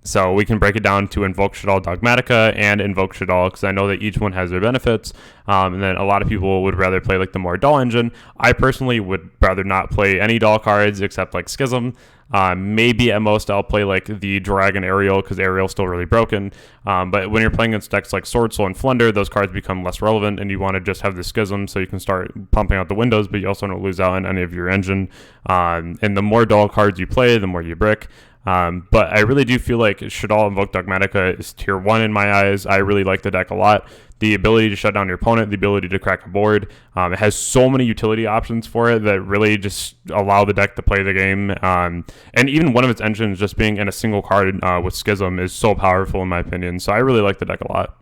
So we can break it down to Invoked Shaddoll Dogmatica and Invoked Shaddoll, because I know that each one has their benefits. And then a lot of people would rather play like the more doll engine. I personally would rather not play any doll cards except like Schism. Maybe at most I'll play like the Dragon Ariel, because Ariel's still really broken. But when you're playing against decks like Swordsoul and Plunder, those cards become less relevant, and you want to just have the Schism so you can start pumping out the windows, but you also don't lose out on any of your engine. And the more doll cards you play, the more you brick. But I really do feel like Shaddoll Invoked Dogmatica is tier 1 in my eyes. I really like the deck a lot. The ability to shut down your opponent, the ability to crack a board. It has so many utility options for it that really just allow the deck to play the game. And even one of its engines just being in a single card with Schism is so powerful in my opinion. So I really like the deck a lot.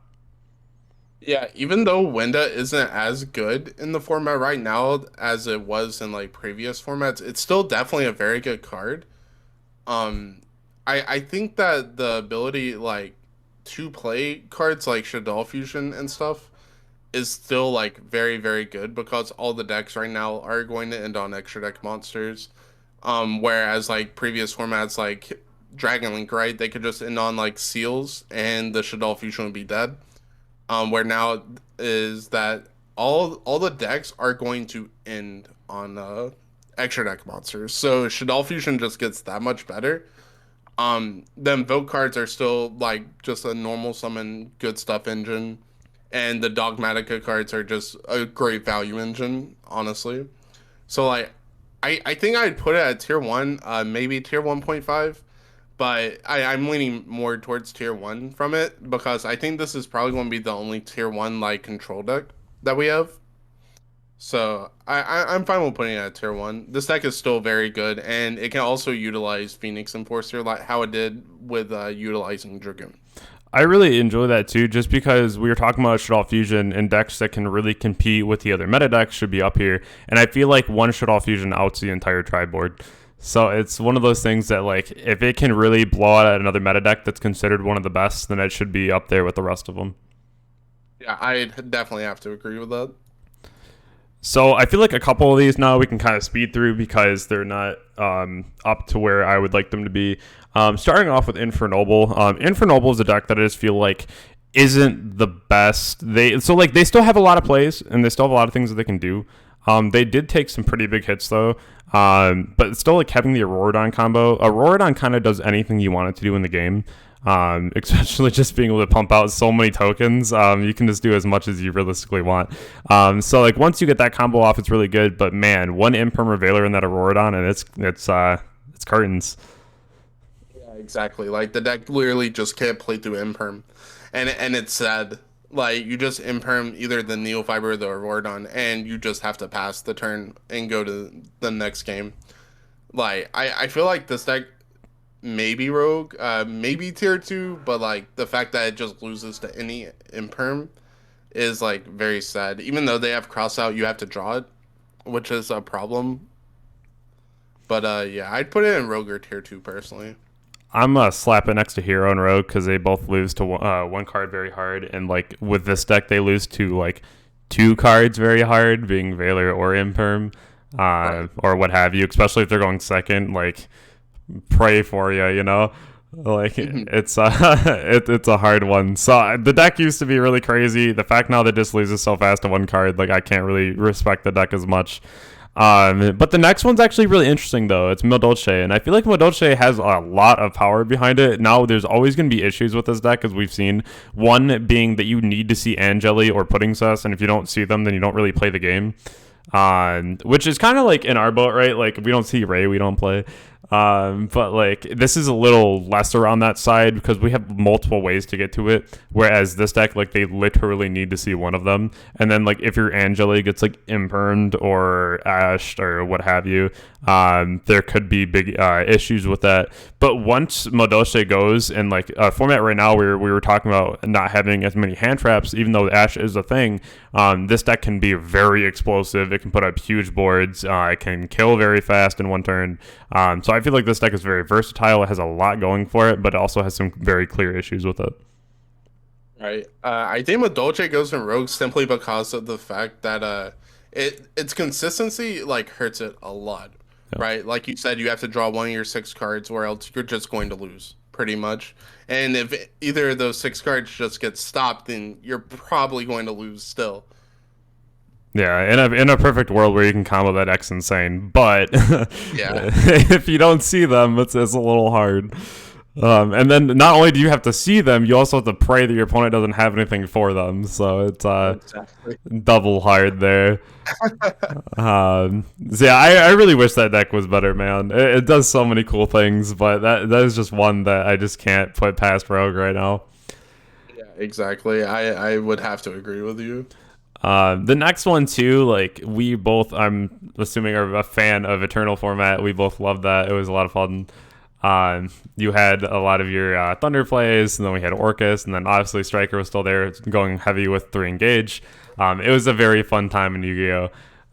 Yeah, even though Winda isn't as good in the format right now as it was in like previous formats, it's still definitely a very good card. I think that the ability like to play cards like Shaddoll Fusion and stuff is still like very, very good, because all the decks right now are going to end on extra deck monsters. Whereas like previous formats like Dragon Link, right, they could just end on like seals and the Shaddoll Fusion would be dead. Where now is that all the decks are going to end on extra deck monsters. So Shaddoll Fusion just gets that much better. The Invoke cards are still like just a normal summon good stuff engine, and the Dogmatica cards are just a great value engine, honestly. So like I think I'd put it at tier 1, maybe tier 1.5, but I'm leaning more towards tier 1 from it, because I think this is probably going to be the only tier 1 like control deck that we have. So I'm fine with putting it at tier 1. This deck is still very good, and it can also utilize Phoenix Enforcer like how it did with utilizing Dragoon. I really enjoy that too, just because we were talking about Shaddoll Fusion, and decks that can really compete with the other meta decks should be up here. And I feel like one Shaddoll Fusion outs the entire tri-board. So it's one of those things that like if it can really blow out another meta deck that's considered one of the best, then it should be up there with the rest of them. Yeah, I definitely have to agree with that. So I feel like a couple of these now we can kind of speed through because they're not up to where I would like them to be. Starting off with Infernoble. Infernoble is a deck that I just feel like isn't the best. They still have a lot of plays, and they still have a lot of things that they can do. They did take some pretty big hits though. But still, like having the Auroradon combo. Auroradon kind of does anything you want it to do in the game. Especially just being able to pump out so many tokens. You can just do as much as you realistically want. So like once you get that combo off, it's really good. But man, one Imperm Revealer in that Auroradon, and it's curtains. Yeah, exactly. Like the deck literally just can't play through Imperm, and it's sad. Like you just Imperm either the Neofiber or the Auroradon, and you just have to pass the turn and go to the next game. Like I feel like this deck maybe Rogue, maybe tier 2, but like the fact that it just loses to any Imperm is like very sad. Even though they have cross out, you have to draw it, which is a problem. But yeah, I'd put it in Rogue or tier 2 personally. I'm slap it next to Hero and Rogue because they both lose to one card very hard, and like with this deck they lose to like 2 cards very hard, being Veiler or Imperm, right, or what have you. Especially if they're going second, like pray for you, you know. Like it's it's a hard one. So the deck used to be really crazy. The fact now that it just loses so fast to 1 card, like I can't really respect the deck as much. But the next one's actually really interesting, though. It's Madolche, and I feel like Madolche has a lot of power behind it. Now, there's always going to be issues with this deck, as we've seen. One being that you need to see Angeli or Pudding Sus, and if you don't see them, then you don't really play the game. Which is kind of like in our boat, right? Like, if we don't see Ray, we don't play. But like this is a little lesser on that side because we have multiple ways to get to it, whereas this deck, like, they literally need to see one of them, and then like if your Angeli gets like impermed or ashed or what have you, there could be big issues with that. But once Madolche goes, and like format right now, we were talking about not having as many hand traps, even though Ash is a thing. This deck can be very explosive. It can put up huge boards. It can kill very fast in one turn. So I feel like this deck is very versatile. It has a lot going for it, but it also has some very clear issues with it. Right. I think Madolche goes in Rogue simply because of the fact that its consistency like hurts it a lot. Yeah. Right. Like you said, you have to draw one of your 6 cards, or else you're just going to lose pretty much. And if either of those 6 cards just get stopped, then you're probably going to lose still. Yeah, in a perfect world where you can combo that X insane, but yeah, if you don't see them, it's a little hard. And then not only do you have to see them, you also have to pray that your opponent doesn't have anything for them. So it's exactly. Double hard there. So yeah, I really wish that deck was better, man. It does so many cool things, but that is just one that I just can't put past Rogue right now. Yeah, exactly. I would have to agree with you. The next one too, like we both, I'm assuming, are a fan of Eternal format. We both loved that. It was a lot of fun. You had a lot of your Thunder plays, and then we had Orcust, and then obviously Striker was still there, going heavy with 3 engage. It was a very fun time in Yu-Gi-Oh!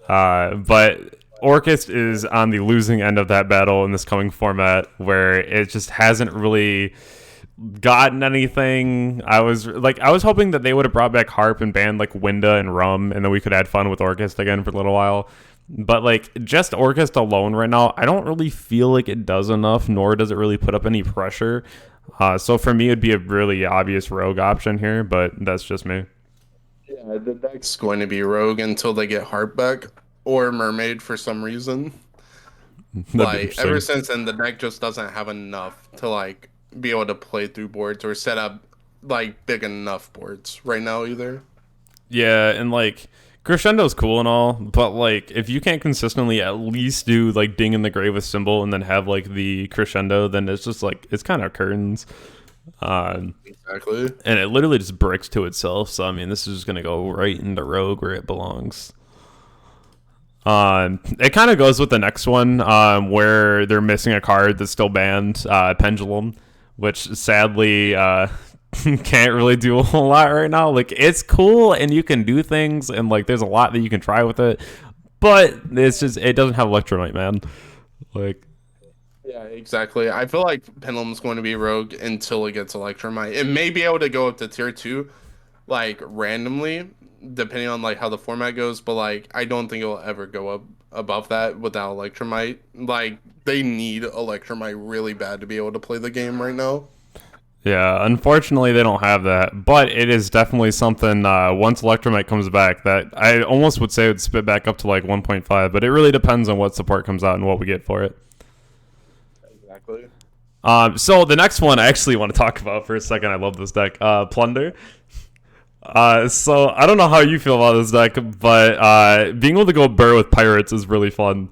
But Orcust is on the losing end of that battle in this coming format, where it just hasn't really gotten anything. I was hoping that they would have brought back Harp and banned like Winda and Rum, and then we could add fun with Orcust again for a little while. But like just Orcust alone right now, I don't really feel like it does enough, nor does it really put up any pressure. So for me, it'd be a really obvious Rogue option here, but that's just me. Yeah, the deck's going to be Rogue until they get Harp back or Mermaid for some reason. Like ever since then, the deck just doesn't have enough to like be able to play through boards or set up like big enough boards right now either. Yeah, and like Crescendo's cool and all, but like if you can't consistently at least do like Ding in the Grave with Symbol and then have like the Crescendo, then it's just like it's kind of curtains. Exactly. And it literally just bricks to itself. So I mean, this is just gonna go right into Rogue where it belongs. It kind of goes with the next one, where they're missing a card that's still banned, Pendulum, which sadly can't really do a whole lot right now. Like it's cool and you can do things and like there's a lot that you can try with it, but it's just it doesn't have Electromite, man. Like yeah, exactly. I feel like Pendulum's going to be Rogue until it gets Electromite. It may be able to go up to tier 2 like randomly depending on like how the format goes, but like I don't think it'll ever go up above that without Electromite. Like they need Electromite really bad to be able to play the game right now. Yeah, unfortunately they don't have that, but it is definitely something once Electromite comes back that I almost would say it would spit back up to like 1.5, but it really depends on what support comes out and what we get for it. Exactly. So the next one I actually want to talk about for a second. I love this deck, Plunder. So I don't know how you feel about this deck, but being able to go Burr with Pirates is really fun.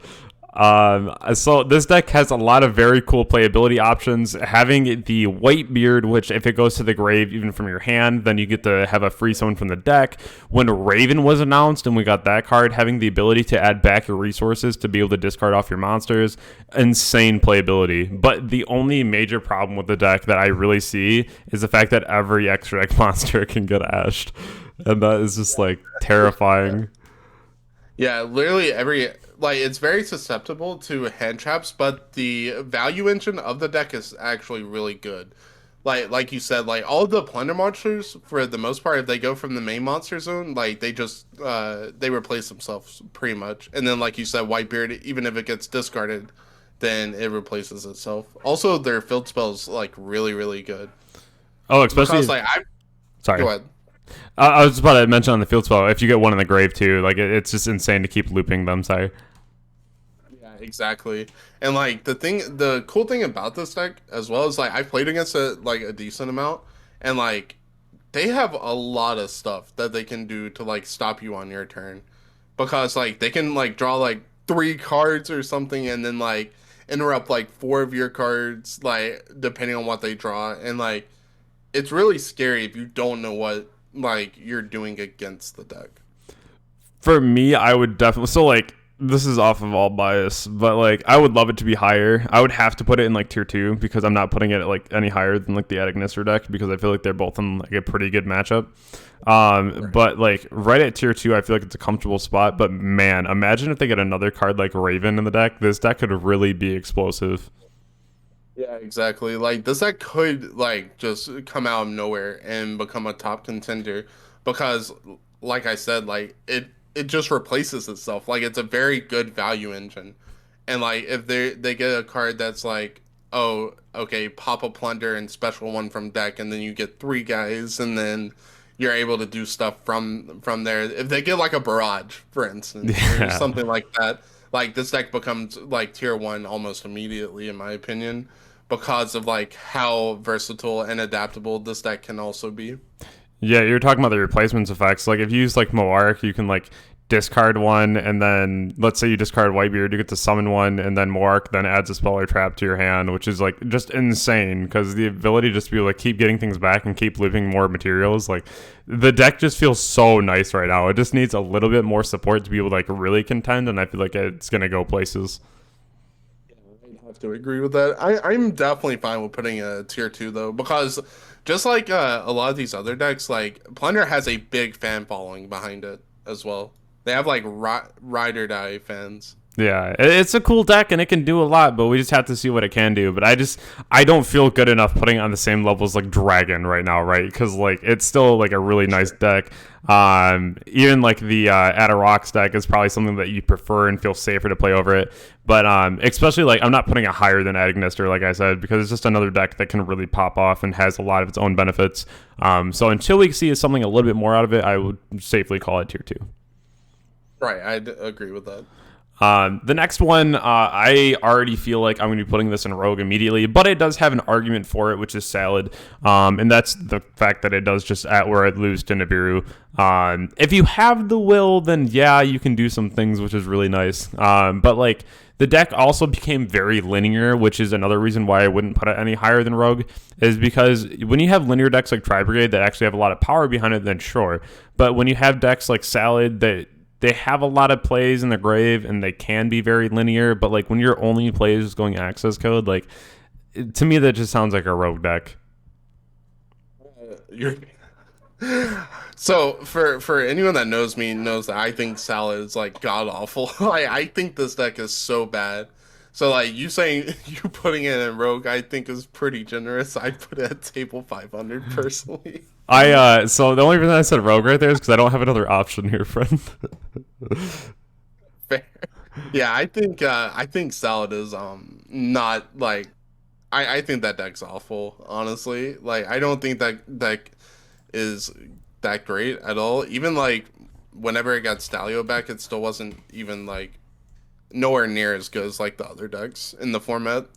So this deck has a lot of very cool playability options. Having the White Beard, which if it goes to the grave even from your hand, then you get to have a free summon from the deck. When Raven was announced and we got that card, having the ability to add back your resources to be able to discard off your monsters, insane playability. But the only major problem with the deck that I really see is the fact that every extra deck monster can get ashed, and that is just like terrifying. Yeah, literally like it's very susceptible to hand traps, but the value engine of the deck is actually really good. Like you said, like all the Plunder monsters for the most part, if they go from the main monster zone, like they just they replace themselves pretty much. And then like you said, Whitebeard, even if it gets discarded, then it replaces itself. Also, their field spells like really good. Oh, especially because, like sorry. Go ahead. I was just about to mention on the field spell, if you get one in the grave too, like it's just insane to keep looping them. Sorry. exactly. And like the cool thing about this deck as well is like I played against it like a decent amount, and like they have a lot of stuff that they can do to like stop you on your turn, because like they can like draw like three cards or something and then like interrupt like four of your cards, like depending on what they draw. And like it's really scary if you don't know what like you're doing against the deck. For me, I would definitely, so like this is off of all bias, but like I would love it to be higher. I would have to put it in like tier 2 because I'm not putting it at like any higher than like the Ignister deck, because I feel like they're both in like a pretty good matchup. But like right at tier 2, I feel like it's a comfortable spot. But man, imagine if they get another card like Raven in the deck. This deck could really be explosive. Yeah, exactly. Like this deck could like just come out of nowhere and become a top contender, because like I said, like it just replaces itself. Like it's a very good value engine. And like if they get a card that's like, oh, okay, pop a Plunder and special one from deck, and then you get three guys, and then you're able to do stuff from there. If they get like a barrage, for instance, or something like that, like this deck becomes like tier 1 almost immediately, in my opinion, because of like how versatile and adaptable this deck can also be. Yeah, you're talking about the replacements effects. Like if you use like Moark, you can like discard one, and then let's say you discard Whitebeard, you get to summon one, and then Moark then adds a spell or trap to your hand, which is like just insane, because the ability just to be able to keep getting things back and keep looping more materials, like the deck just feels so nice right now. It just needs a little bit more support to be able to like really contend, and I feel like it's gonna go places. I have to agree with that. I'm definitely fine with putting a tier 2 though, because just like a lot of these other decks, like Plunder has a big fan following behind it as well. They have like ride or die fans. Yeah, it's a cool deck and it can do a lot, but we just have to see what it can do. But I don't feel good enough putting it on the same level as like Dragon right now, right? Because like it's still like a really nice deck. Even like the Adarox deck is probably something that you prefer and feel safer to play over it. But especially like I'm not putting it higher than Ignister, like I said, because it's just another deck that can really pop off and has a lot of its own benefits. So until we see something a little bit more out of it, I would safely call it tier 2. Right, I agree with that. The next one, I already feel like I'm going to be putting this in Rogue immediately, but it does have an argument for it, which is Salad. And that's the fact that it does just at where it lose to Nibiru. If you have the will, then yeah, you can do some things, which is really nice. But like the deck also became very linear, which is another reason why I wouldn't put it any higher than Rogue, is because when you have linear decks like Tri-Brigade that actually have a lot of power behind it, then sure. But when you have decks like Salad that they have a lot of plays in the grave and they can be very linear, but like when your only play is going access code, like to me that just sounds like a Rogue deck. So for anyone that knows me knows that I think Salad is like god awful. Like I think this deck is so bad. So like you saying you putting it in Rogue, I think is pretty generous. I put it at table 500 personally. So the only reason I said Rogue right there is because I don't have another option here, friend. Fair. Yeah, I think Salad is not like I think that deck's awful, honestly. Like I don't think that deck is that great at all. Even like whenever it got Stalio back, it still wasn't even like nowhere near as good as like the other decks in the format.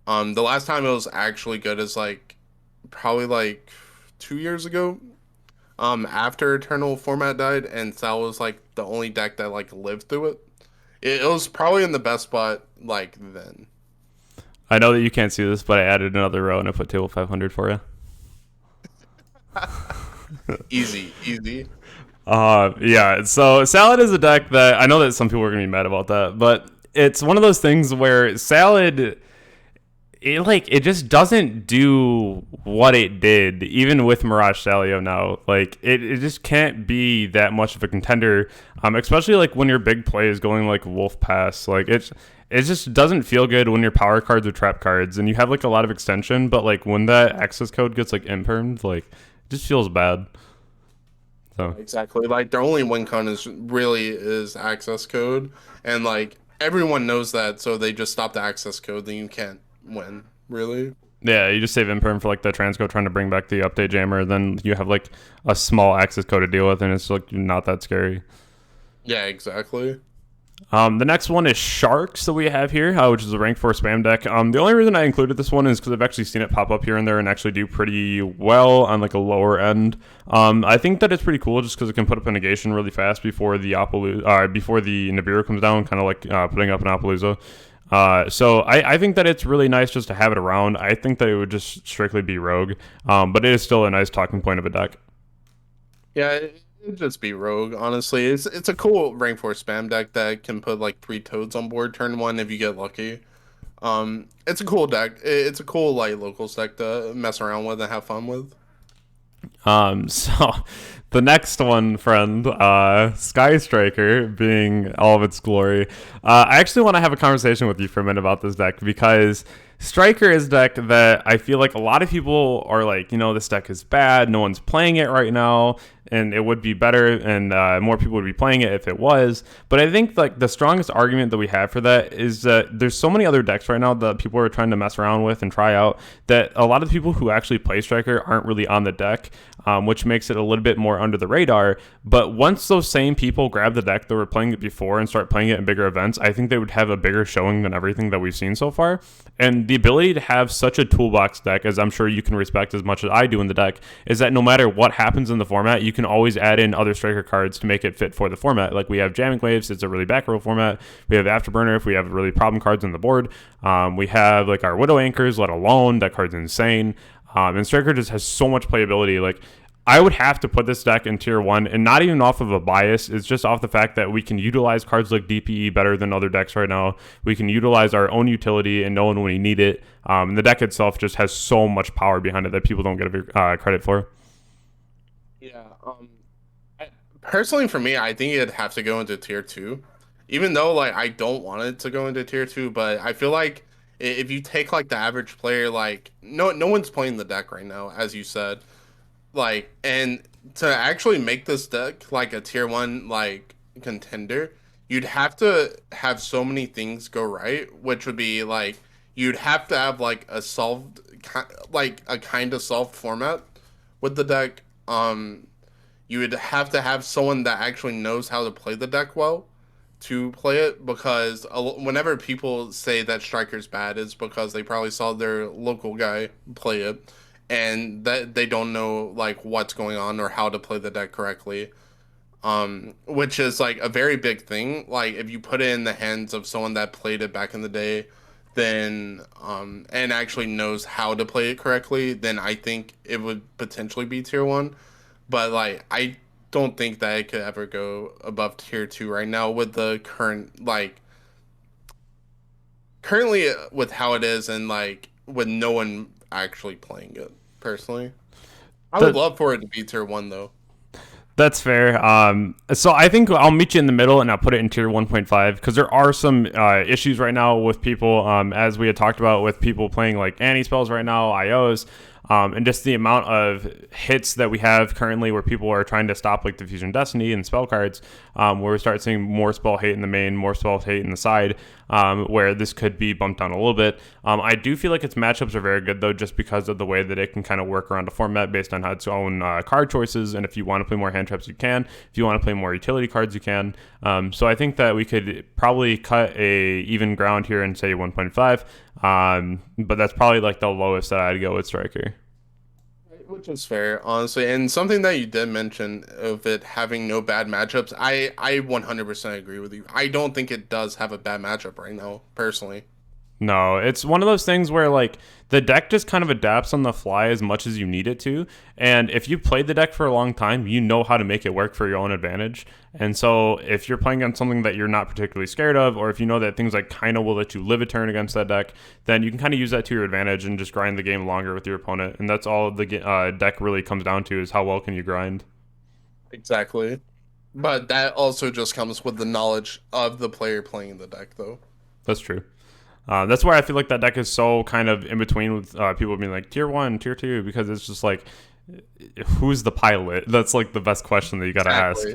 The last time it was actually good is like probably like 2 years ago. After Eternal format died, and Sal was like the only deck that like lived through it. It was probably in the best spot like then. I know that you can't see this, but I added another row and I put table 500 for you. Easy. Yeah, so Salad is a deck that I know that some people are going to be mad about that, but it's one of those things where Salad, it just doesn't do what it did, even with Mirage Stalio now. Like, it just can't be that much of a contender, especially like when your big play is going like Wolf Pass. Like, it just doesn't feel good when your power cards are trap cards and you have like a lot of extension, but like when that access code gets like impermed, like it just feels bad. So exactly, like their only win con is access code, and like everyone knows that, so they just stop the access code, then you can't win, really. Yeah, you just save imperm for like the transco trying to bring back the update jammer, then you have like a small access code to deal with, and it's like not that scary. Yeah, exactly. The next one is Sharks that we have here, which is a rank 4 spam deck. The only reason I included this one is because I've actually seen it pop up here and there and actually do pretty well on like a lower end. I think that it's pretty cool just because it can put up a negation really fast before the before the Nibiru comes down, kind of like putting up an Appaloosa. So I think that it's really nice just to have it around. I think that it would just strictly be Rogue, but it is still a nice talking point of a deck. Yeah, it'd just be Rogue, honestly. It's a cool rank 4 spam deck that can put like 3 toads on board turn 1 if you get lucky. It's a cool deck. It's a cool like locals deck to mess around with and have fun with. So the next one, friend, Sky Striker being all of its glory. I actually want to have a conversation with you for a minute about this deck because Striker is a deck that I feel like a lot of people are like, this deck is bad. No one's playing it right now, and it would be better, and more people would be playing it if it was. But I think like the strongest argument that we have for that is that there's so many other decks right now that people are trying to mess around with and try out that a lot of the people who actually play Striker aren't really on the deck, which makes it a little bit more under the radar. But once those same people grab the deck that were playing it before and start playing it in bigger events, I think they would have a bigger showing than everything that we've seen so far. And the ability to have such a toolbox deck, as I'm sure you can respect as much as I do in the deck, is that no matter what happens in the format, you can always add in other Striker cards to make it fit for the format. Like we have Jamming Waves, it's a really back row format. We have Afterburner if we have really problem cards on the board. We have like our Widow Anchors, let alone that card's insane. And Striker just has so much playability. Like I would have to put this deck in tier 1, and not even off of a bias. It's just off the fact that we can utilize cards like DPE better than other decks right now. We can utilize our own utility and know when we need it. And the deck itself just has so much power behind it that people don't get credit for. Yeah. Personally, for me, I think it'd have to go into tier 2, even though like I don't want it to go into tier 2. But I feel like if you take like the average player, like no one's playing the deck right now, as you said. Like, and to actually make this deck like a tier 1 like contender, you'd have to have so many things go right, which would be like you'd have to have like a solved like a kind of solved format with the deck. You would have to have someone that actually knows how to play the deck well to play it, because whenever people say that Striker's bad, is because they probably saw their local guy play it and that they don't know like what's going on or how to play the deck correctly. Which is like a very big thing. Like if you put it in the hands of someone that played it back in the day, then and actually knows how to play it correctly, then I think it would potentially be tier 1. But like I don't think that it could ever go above tier 2 right now with the currently with how it is, and like with no one actually playing it. Personally, I would love for it to be tier 1 though. That's fair. So I think I'll meet you in the middle and I'll put it in tier 1.5 because there are some issues right now with people, as we had talked about, with people playing like anti-spells right now, IOs, and just the amount of hits that we have currently where people are trying to stop like Diffusion Destiny and spell cards, where we start seeing more spell hate in the main, more spell hate in the side, where this could be bumped down a little bit. I do feel like its matchups are very good though, just because of the way that it can kind of work around the format based on its own card choices. And if you want to play more hand traps, you can. If you want to play more utility cards, you can. So I think that we could probably cut a even ground here and say 1.5. But that's probably like the lowest that I'd go with Striker. Which is fair, honestly. And something that you did mention of it having no bad matchups, I 100% agree with you. I don't think it does have a bad matchup right now, personally. No, it's one of those things where like the deck just kind of adapts on the fly as much as you need it to. And if you played the deck for a long time, you know how to make it work for your own advantage. And so if you're playing on something that you're not particularly scared of, or if you know that things like kind of will let you live a turn against that deck, then you can kind of use that to your advantage and just grind the game longer with your opponent. And that's all the deck really comes down to, is how well can you grind. Exactly. But that also just comes with the knowledge of the player playing the deck, though. That's true. That's why I feel like that deck is so kind of in between with people being like tier 1, tier 2, because it's just like, who's the pilot? That's like the best question that you got to ask.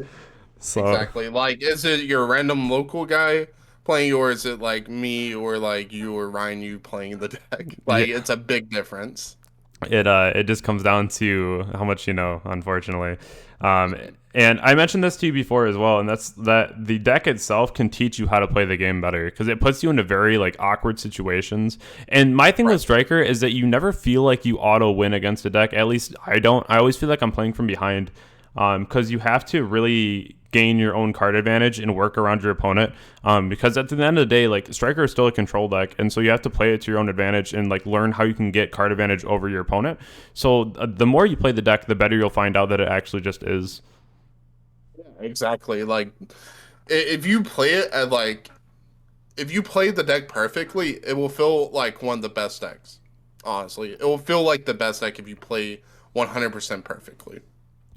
So exactly. Like, is it your random local guy playing, or is it like me or like you or Ryan, you playing the deck? Like, yeah. It's a big difference. It just comes down to how much you know, unfortunately. And I mentioned this to you before as well, and that's that the deck itself can teach you how to play the game better because it puts you into very like awkward situations. And my thing with Striker is that you never feel like you auto win against a deck. At least I don't. I always feel like I'm playing from behind because you have to really gain your own card advantage and work around your opponent. Because at the end of the day, like Striker is still a control deck, and so you have to play it to your own advantage and like learn how you can get card advantage over your opponent. So the more you play the deck, the better you'll find out that it actually just is. Exactly. Like, if you play it at like, if you play the deck perfectly, it will feel like one of the best decks. Honestly, it will feel like the best deck if you play 100% perfectly.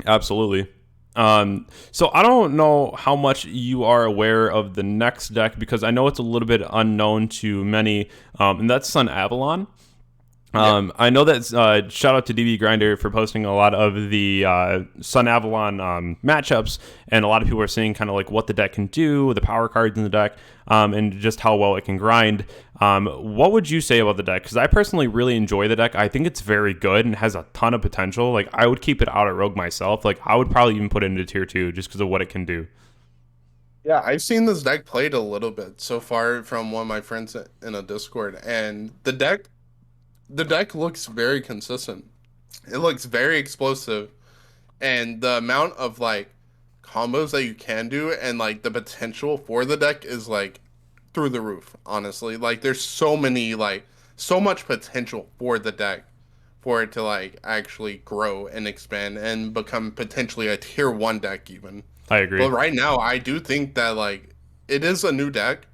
Absolutely. So I don't know how much you are aware of the next deck because I know it's a little bit unknown to many, and that's Sunavalon. I know that shout out to DB Grinder for posting a lot of the Sunavalon matchups, and a lot of people are seeing kind of like what the deck can do, the power cards in the deck, and just how well it can grind. What would you say about the deck? Because I personally really enjoy the deck. I think it's very good and has a ton of potential. Like I would keep it out at Rogue myself. Like I would probably even put it into tier 2 just because of what it can do. Yeah, I've seen this deck played a little bit so far from one of my friends in a Discord, and the deck looks very consistent. It looks very explosive, and the amount of like combos that you can do and like the potential for the deck is like through the roof, honestly. Like there's so many like so much potential for the deck for it to like actually grow and expand and become potentially a tier 1 deck even. I agree. But right now I do think that like it is a new deck.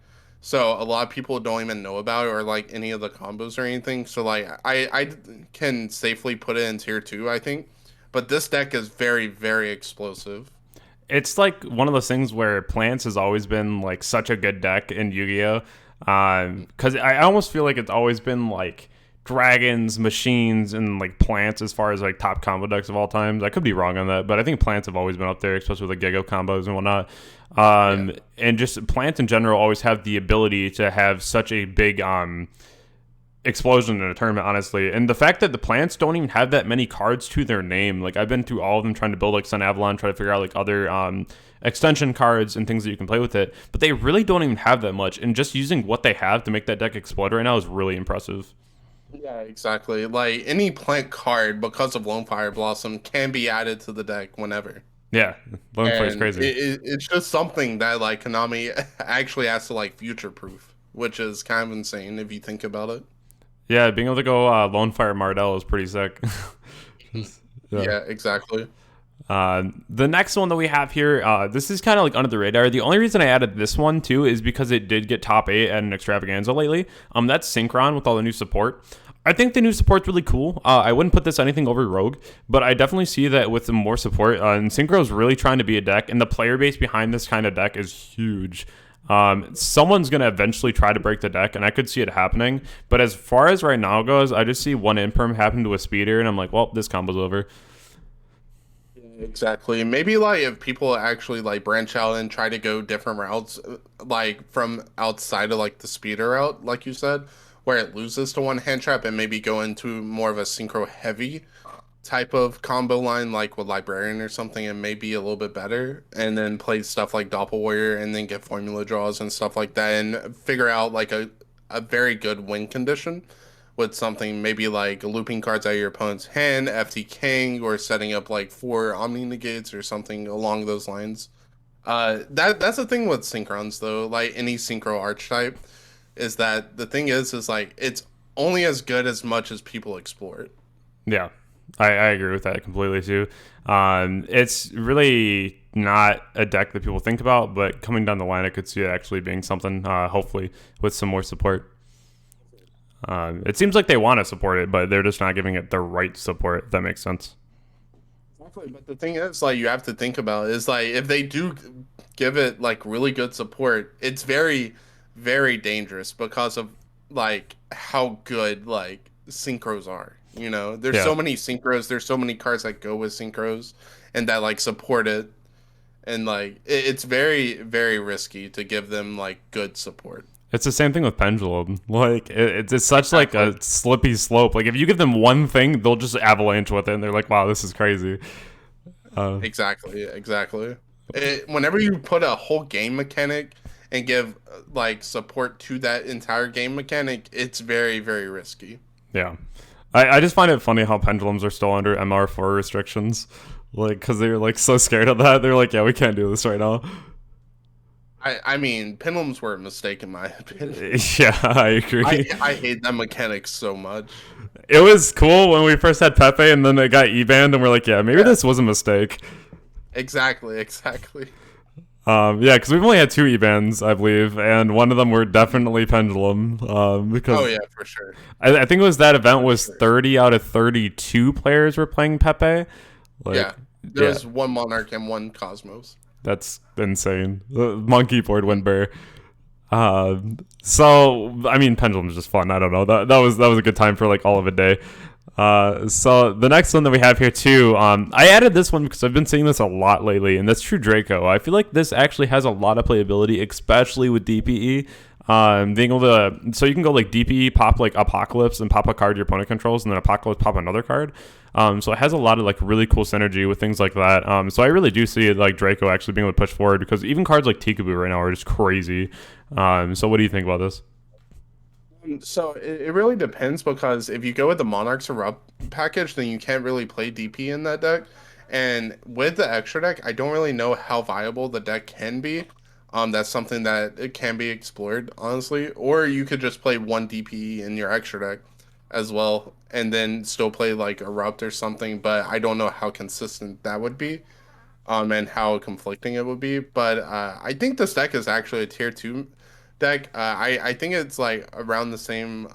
So a lot of people don't even know about it or like any of the combos or anything. So like I can safely put it in tier 2, I think. But this deck is very, very explosive. It's like one of those things where plants has always been like such a good deck in Yu-Gi-Oh. Because I almost feel like it's always been like dragons, machines, and like plants as far as like top combo decks of all times. I could be wrong on that, but I think plants have always been up there, especially with the GGYGO combos and whatnot. And just plants in general always have the ability to have such a big explosion in a tournament, honestly. And the fact that the plants don't even have that many cards to their name, like I've been through all of them trying to build like Sunavalon, try to figure out like other extension cards and things that you can play with it, but they really don't even have that much. And just using what they have to make that deck explode right now is really impressive. Yeah, exactly. Like any plant card, because of Lone Fire Blossom, can be added to the deck whenever. Yeah, Lone Fire's And crazy. it's just something that like Konami actually has to like future proof, which is kind of insane if you think about it. Yeah, being able to go Lone Fire Mardell is pretty sick. Yeah, exactly. The next one that we have here, this is kind of like under the radar. The only reason I added this one too is because it did get top 8 at an extravaganza lately. That's Synchron with all the new support. I think the new support's really cool. I wouldn't put this anything over Rogue, but I definitely see that with more support, and Synchro's really trying to be a deck, and the player base behind this kind of deck is huge. Someone's going to eventually try to break the deck, and I could see it happening. But as far as right now goes, I just see one imperm happen to a speeder, and I'm like, well, this combo's over. Exactly. Maybe like if people actually like branch out and try to go different routes, like from outside of like the speeder route, like you said, where it loses to one hand trap and maybe go into more of a synchro heavy type of combo line, like with Librarian or something, and maybe a little bit better, and then play stuff like Doppel Warrior and then get formula draws and stuff like that, and figure out like a very good win condition with something maybe like looping cards out of your opponent's hand, FT King, or setting up like 4 Omni Negates or something along those lines. That's the thing with Synchrons though, like any Synchro archetype, is that the thing is like it's only as good as much as people explore it. Yeah, I agree with that completely too. It's really not a deck that people think about, but coming down the line, I could see it actually being something, hopefully, with some more support. It seems like they want to support it, but they're just not giving it the right support, if that makes sense. Exactly, but the thing is, like, you have to think about is like if they do give it like really good support, it's very, very dangerous because of like how good like synchros are. You know, there's so many synchros, there's so many cards that go with synchros and that like support it, and like it's very, very risky to give them like good support. It's the same thing with Pendulum. Like it's such like a slippy slope. Like if you give them one thing, they'll just avalanche with it, and they're like, "Wow, this is crazy." Exactly, exactly. Whenever you put a whole game mechanic and give like support to that entire game mechanic, it's very, very risky. Yeah. I just find it funny how pendulums are still under MR4 restrictions. Like, because they're like so scared of that. They're like, yeah, we can't do this right now. I mean, pendulums were a mistake in my opinion. Yeah, I agree. I hate that mechanic so much. It was cool when we first had Pepe and then it got E-banned and we're like, yeah, maybe Yeah, this was a mistake. exactly, exactly. Yeah, because we've only had two E-bans, I believe, and one of them were definitely Pendulum. Because Oh yeah, for sure. I think it was that event was Sure. 30 out of 32 players were playing Pepe. Yeah, Like, there yeah, was one Monarch and one Cosmos. that's insane. Monkey board win bear. So I mean, Pendulum's just fun. I don't know. That was a good time for like all of a day. So the next one that we have here too, I added this one because I've been seeing this a lot lately, and that's True Draco. I feel like this actually has a lot of playability, especially with DPE. Being able to, so you can go like DPE, pop like Apocalypse, and pop a card your opponent controls, and then Apocalypse pop another card. So it has a lot of like really cool synergy with things like that. So I really do see it like Draco actually being able to push forward because even cards like Tikaboo right now are just crazy. So what do you think about this? So it really depends because if you go with the Monarchs Erupt package, then you can't really play DP in that deck. And with the extra deck, I don't really know how viable the deck can be. That's something that it can be explored, honestly. Or you could just play one DP in your extra deck as well, and then still play like Erupt or something. But I don't know how consistent that would be, and how conflicting it would be. But I think this deck is actually a tier 2 deck. I think it's like around the same.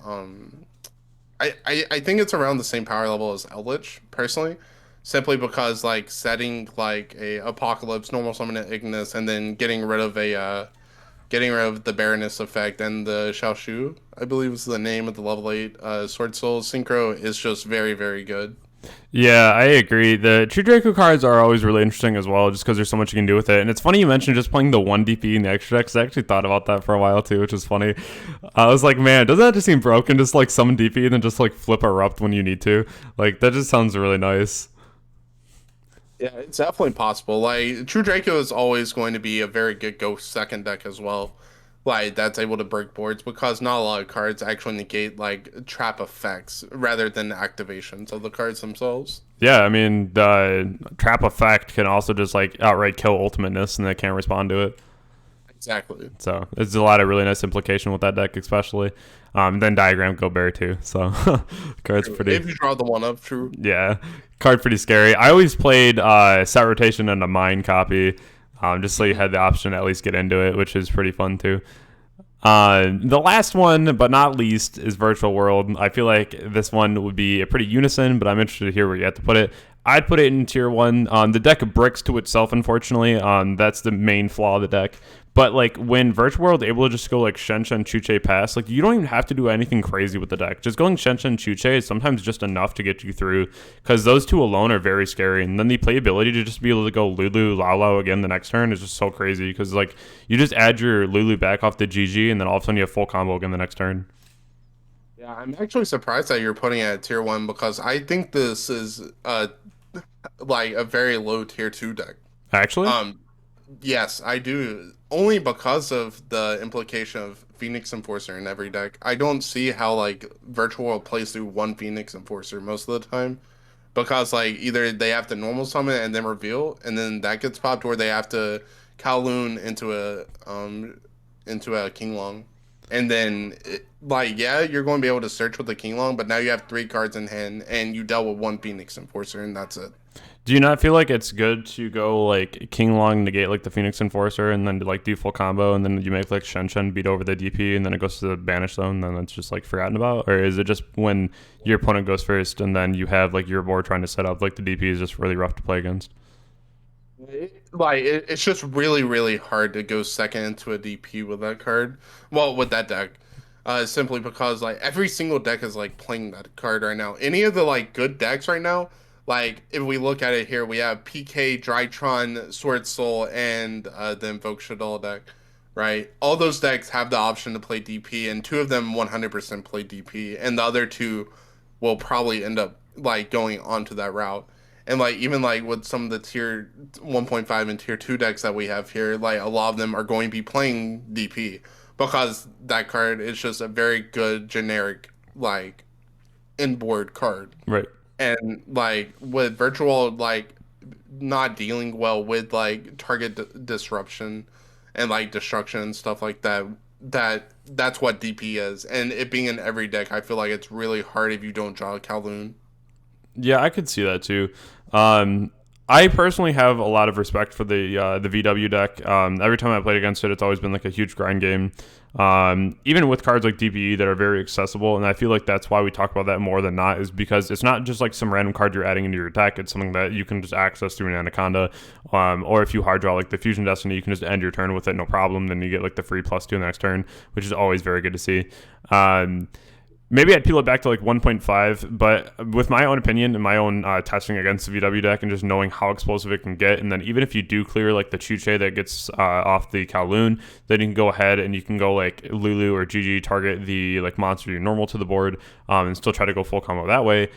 I think it's around the same power level as Eldlich personally, simply because like setting like a Apocalypse, normal summon an Ignis, and then getting rid of the Baroness effect and the Xiaoshu, I believe is the name of the level 8 Sword Soul Synchro is just very, very good. Yeah, I agree. The True Draco cards are always really interesting as well, just because there's so much you can do with it. And it's funny you mentioned just playing the one DP in the extra deck, 'cause I actually thought about that for a while too, which is funny. I was like, man, doesn't that just seem broken? Just like summon DP and then just like flip Erupt when you need to. Like that just sounds really nice. Yeah, it's definitely possible. Like True Draco is always going to be a very good go second deck as well. Like that's able to break boards because not a lot of cards actually negate like trap effects rather than activations of the cards themselves. Yeah, I mean, the trap effect can also just like outright kill ultimateness and they can't respond to it. Exactly. So there's a lot of really nice implication with that deck, especially. Then Diagram Go Bear too. So card's True. pretty. If you draw the one up, true. Yeah, card pretty scary. I always played set rotation and a mine copy, just so you had the option to at least get into it, which is pretty fun too. The last one, but not least, is Virtual World. I feel like this one would be a pretty unison, but I'm interested to hear where you have to put it. I'd put it in tier 1. The deck bricks to itself, unfortunately. That's the main flaw of the deck. But like when Virtual World able to just go like Shen Shen Chuche pass, like you don't even have to do anything crazy with the deck. Just going Shen Shen Chuche is sometimes just enough to get you through because those two alone are very scary. And then the playability to just be able to go Lulu Lalo again the next turn is just so crazy because like you just add your Lulu back off the GG and then all of a sudden you have full combo again the next turn. Yeah, I'm actually surprised that you're putting it at tier 1 because I think this is like a very low tier 2 deck. Actually? Yes, I do. Only because of the implication of Phoenix Enforcer in every deck. I don't see how like Virtual World plays through one Phoenix Enforcer most of the time. Because like either they have to normal summon and then reveal, and then that gets popped, or they have to Kowloon into a King Long. And then like yeah, you're going to be able to search with the King Long, but now you have 3 cards in hand and you dealt with one Phoenix Enforcer and that's it. Do you not feel like it's good to go like King Long negate like the Phoenix Enforcer and then like do full combo and then you make like Shen Shen beat over the DP and then it goes to the banish zone and then it's just like forgotten about? Or is it just when your opponent goes first and then you have like your board trying to set up like the DP is just really rough to play against? It's just really, really hard to go second into a DP with that card. Well, with that deck. Simply because like every single deck is like playing that card right now. Any of the like good decks right now, like if we look at it here, we have PK, Drytron, Sword Soul, and the Invoked Shaddoll deck, right? All those decks have the option to play DP, and 2 of them 100% play DP, and the other 2 will probably end up like going onto that route. And like even like with some of the tier 1.5 and tier 2 decks that we have here, like a lot of them are going to be playing DP because that card is just a very good generic like inboard card. Right. And like with virtual like not dealing well with like target disruption and like destruction and stuff like that, that's what DP is. And it being in every deck, I feel like it's really hard if you don't draw a Kowloon. Yeah, I could see that too. Um, I personally have a lot of respect for the VW deck. Every time I played against it, it's always been like a huge grind game. Even with cards like DPE that are very accessible, and I feel like that's why we talk about that more than not, is because it's not just like some random card you're adding into your deck. It's something that you can just access through an Anaconda, or if you hard draw like the Fusion Destiny, you can just end your turn with it, no problem. Then you get like the free +2 the next turn, which is always very good to see. Maybe I'd peel it back to like 1.5, but with my own opinion and my own testing against the VW deck and just knowing how explosive it can get, and then even if you do clear like the Chuche that gets off the Kowloon, then you can go ahead and you can go like Lulu or GG target the like monster you normal to the board, and still try to go full combo that way.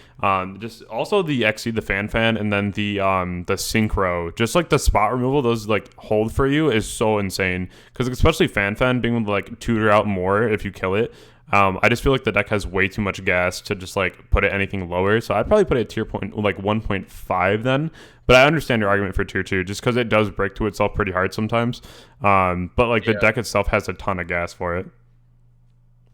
Just also the Exceed the Fan, and then the Synchro, just like the spot removal those like hold for you is so insane, because especially Fan being able to like tutor out more if you kill it. I just feel like the deck has way too much gas to just like put it anything lower. So I'd probably put it at tier point like 1.5 then. But I understand your argument for tier 2 just because it does break to itself pretty hard sometimes. But like the deck itself has a ton of gas for it.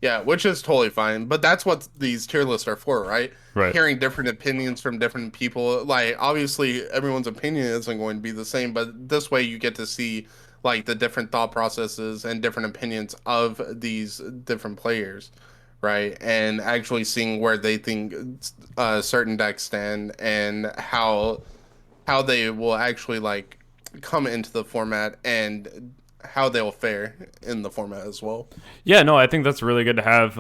Yeah, which is totally fine. But that's what these tier lists are for, right? Right. Hearing different opinions from different people. Like obviously everyone's opinion isn't going to be the same, but this way you get to see like the different thought processes and different opinions of these different players, right? And actually seeing where they think certain decks stand and how they will actually like come into the format and how they'll fare in the format as well. Yeah, no, I think that's really good to have.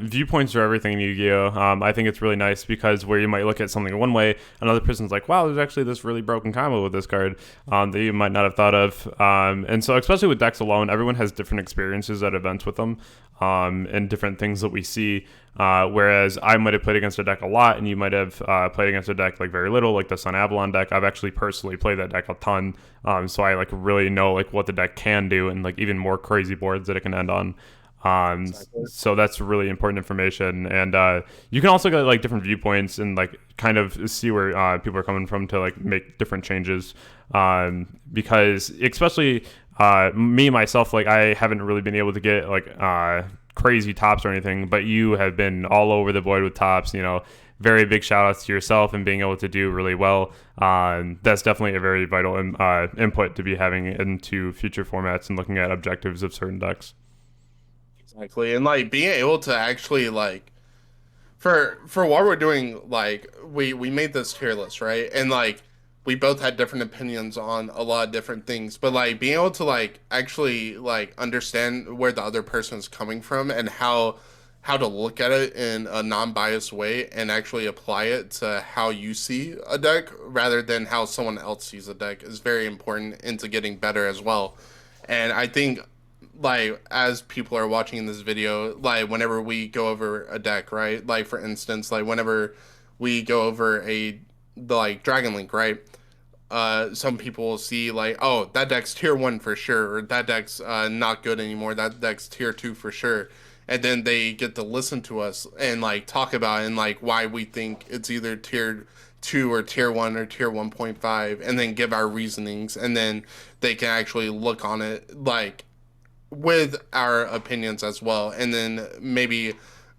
Viewpoints are everything in Yu-Gi-Oh! I think it's really nice because where you might look at something one way, another person's like, wow, there's actually this really broken combo with this card that you might not have thought of. And so especially with decks alone, everyone has different experiences at events with them, and different things that we see. Whereas I might have played against a deck a lot, and you might have played against a deck like very little, like the Sunavalon deck. I've actually personally played that deck a ton, so I like really know like what the deck can do, and like even more crazy boards that it can end on. Exactly. So that's really important information, and you can also get like different viewpoints and like kind of see where people are coming from to like make different changes, because especially me myself, like I haven't really been able to get like crazy tops or anything, but you have been all over the board with tops. Very big shout outs to yourself and being able to do really well. That's definitely a very vital input to be having into future formats and looking at objectives of certain decks. Exactly. And like being able to actually like for what we're doing, like we made this tier list, right? And like we both had different opinions on a lot of different things, but like being able to like actually like understand where the other person is coming from and how to look at it in a non-biased way and actually apply it to how you see a deck rather than how someone else sees a deck is very important into getting better as well. And I think like as people are watching this video, like whenever we go over a deck, right? Like for instance, like whenever we go over the like Dragon Link, right? Some people will see like, oh, that deck's tier 1 for sure, or that deck's not good anymore, that deck's tier 2 for sure. And then they get to listen to us and like talk about it and like why we think it's either tier 2 or tier 1 or tier 1.5, and then give our reasonings, and then they can actually look on it like with our opinions as well, and then maybe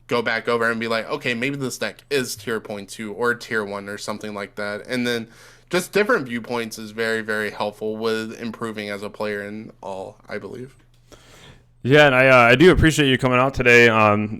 go back over and be like, okay, maybe this deck is tier 0.2 or tier 1 or something like that. And then just different viewpoints is very, very helpful with improving as a player in all, I believe. Yeah, and I do appreciate you coming out today.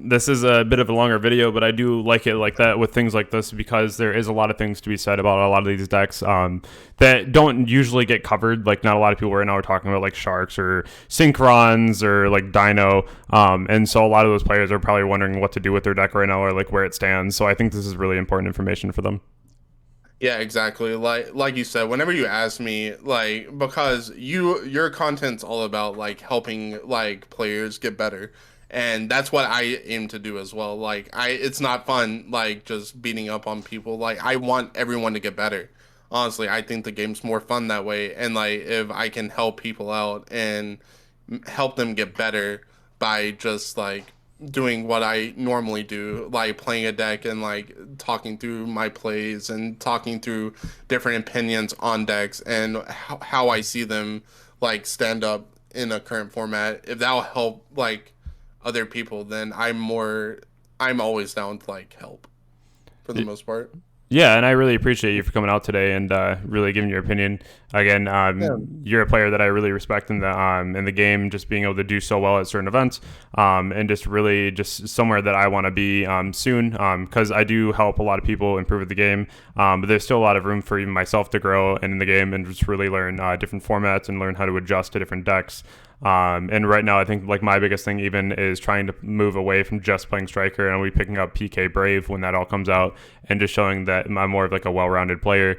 This is a bit of a longer video, but I do like it like that with things like this because there is a lot of things to be said about a lot of these decks that don't usually get covered. Like not a lot of people right now are talking about like Sharks or Synchrons or like Dino, and so a lot of those players are probably wondering what to do with their deck right now or like where it stands. So I think this is really important information for them. Yeah, exactly. Like you said, whenever you ask me, like because your content's all about like helping like players get better. And that's what I aim to do as well. Like it's not fun like just beating up on people. Like I want everyone to get better. honestly, I think the game's more fun that way. And like, if I can help people out and help them get better by just like doing what I normally do, like playing a deck and like talking through my plays and talking through different opinions on decks and how I see them like stand up in a current format. If that'll help like other people, then I'm always down to like help for the most part. Yeah, and I really appreciate you for coming out today and really giving your opinion. Again, Yeah. you're a player that I really respect in the game, just being able to do so well at certain events, and just really just somewhere that I want to be soon. Because I do help a lot of people improve at the game, but there's still a lot of room for even myself to grow in the game and just really learn different formats and learn how to adjust to different decks. And right now, I think like my biggest thing even is trying to move away from just playing striker, and I'll be picking up PK Brave when that all comes out, and just showing that I'm more of like a well-rounded player.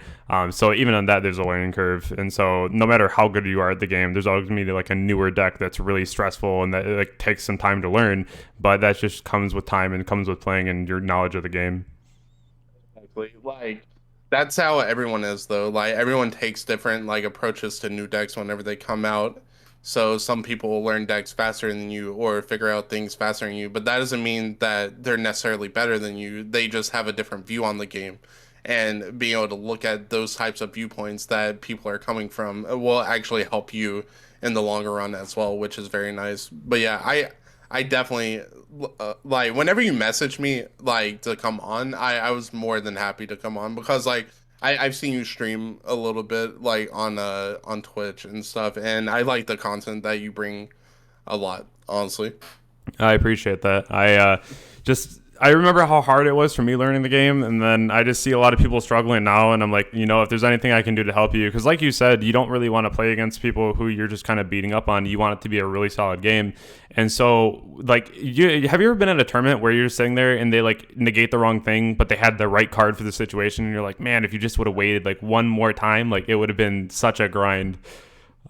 So even on that, there's a learning curve, and so no matter how good you are at the game, there's always gonna be like a newer deck that's really stressful and that like takes some time to learn. But that just comes with time and comes with playing and your knowledge of the game. Exactly. Like that's how everyone is though. Like everyone takes different like approaches to new decks whenever they come out. So some people will learn decks faster than you or figure out things faster than you, but that doesn't mean that they're necessarily better than you. They just have a different view on the game. And being able to look at those types of viewpoints that people are coming from will actually help you in the longer run as well, which is very nice. But yeah, I definitely like whenever you message me like to come on, I was more than happy to come on because like I've seen you stream a little bit like on Twitch and stuff, and I like the content that you bring a lot, honestly. I appreciate that. I remember how hard it was for me learning the game, and then I just see a lot of people struggling now, and I'm like, if there's anything I can do to help you, because like you said, you don't really want to play against people who you're just kind of beating up on. You want it to be a really solid game, and so like, have you ever been at a tournament where you're sitting there and they like negate the wrong thing, but they had the right card for the situation, and you're like, man, if you just would have waited like one more time, like it would have been such a grind.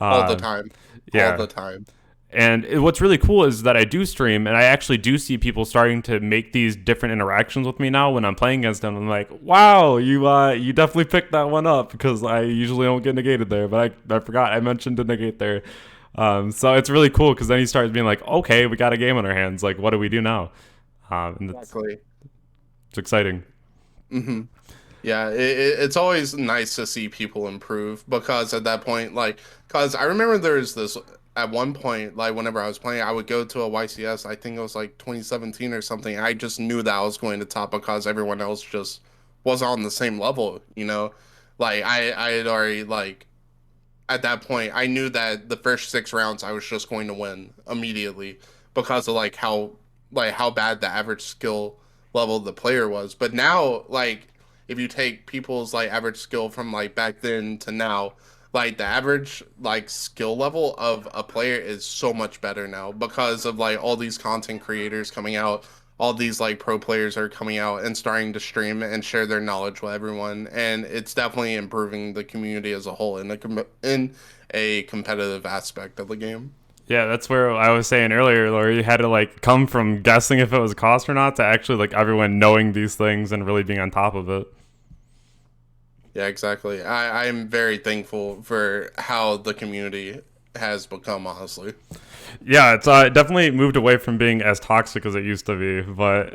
All the Uh, time, all yeah. the time. And what's really cool is that I do stream, and I actually do see people starting to make these different interactions with me now when I'm playing against them. I'm like, wow, you definitely picked that one up because I usually don't get negated there, but I forgot I mentioned to negate there. So it's really cool because then he starts being like, okay, we got a game on our hands. Like, what do we do now? And Exactly. it's exciting. Hmm. Yeah, it's always nice to see people improve because at that point, like, because I remember there's this at one point, like, whenever I was playing, I would go to a YCS, I think it was like 2017 or something. I just knew that I was going to top because everyone else just was on the same level, you know? Like, I had already, like, at that point, I knew that the first 6 rounds I was just going to win immediately because of like how bad the average skill level of the player was. But now, like if you take people's like average skill from like back then to now, like the average like skill level of a player is so much better now because of like all these content creators coming out, all these like pro players are coming out and starting to stream and share their knowledge with everyone, and it's definitely improving the community as a whole in in a competitive aspect of the game. Yeah, that's where I was saying earlier, where you had to like come from guessing if it was a cost or not to actually like everyone knowing these things and really being on top of it. Yeah, exactly. I'm very thankful for how the community has become, honestly. Yeah, it's definitely moved away from being as toxic as it used to be. But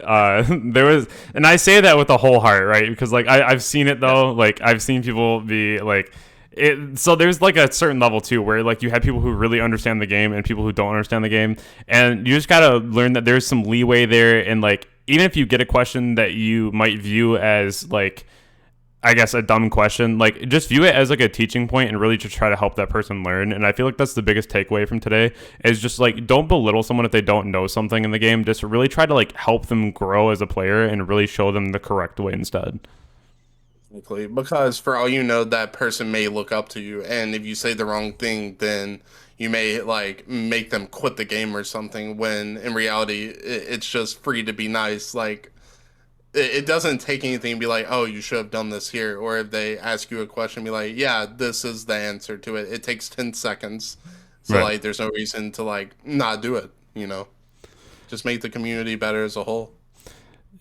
there was, and I say that with a whole heart, right? Because like I've seen it Yeah, though. Like I've seen people be like, it. So there's like a certain level too, where like you have people who really understand the game and people who don't understand the game, and you just gotta learn that there's some leeway there. And like even if you get a question that you might view as like, I guess, a dumb question, like just view it as like a teaching point and really just try to help that person learn. And I feel like that's the biggest takeaway from today is just like don't belittle someone if they don't know something in the game. Just really try to like help them grow as a player and really show them the correct way instead. exactly. Because for all you know, that person may look up to you, and if you say the wrong thing, then you may like make them quit the game or something. When in reality, it's just free to be nice. Like it doesn't take anything to be like, oh, you should have done this here. Or if they ask you a question, be like, yeah, this is the answer to it. It takes 10 seconds. So, Right. like, there's no reason to, like, not do it, you know? Just make the community better as a whole.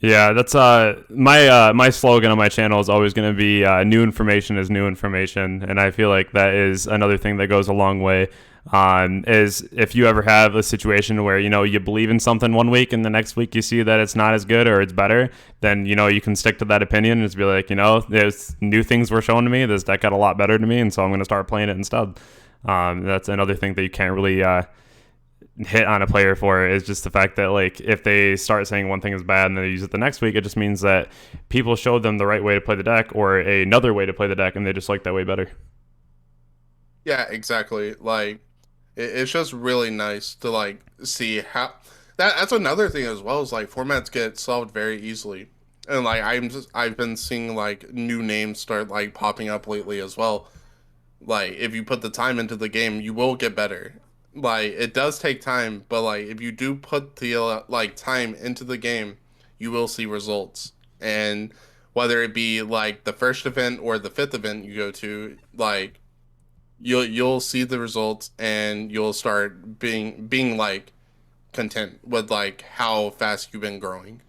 Yeah, that's my slogan on my channel is always going to be new information is new information, and I feel like that is another thing that goes a long way. Is if you ever have a situation where you believe in something one week and the next week you see that it's not as good or it's better, then you can stick to that opinion and just be like, there's new things were shown to me. This deck got a lot better to me, and so I'm going to start playing it instead. That's another thing that you can't really hit on a player for, is just the fact that, like, if they start saying one thing is bad and then they use it the next week, it just means that people showed them the right way to play the deck or another way to play the deck and they just like that way better. Yeah, exactly. Like it's just really nice to like see how that's another thing as well, is like formats get solved very easily. And like I've been seeing like new names start like popping up lately as well. Like if you put the time into the game, you will get better. Like it does take time, but like if you do put the like time into the game, you will see results. And whether it be like the first event or the fifth event you go to, like you'll see the results and you'll start being like content with like how fast you've been growing.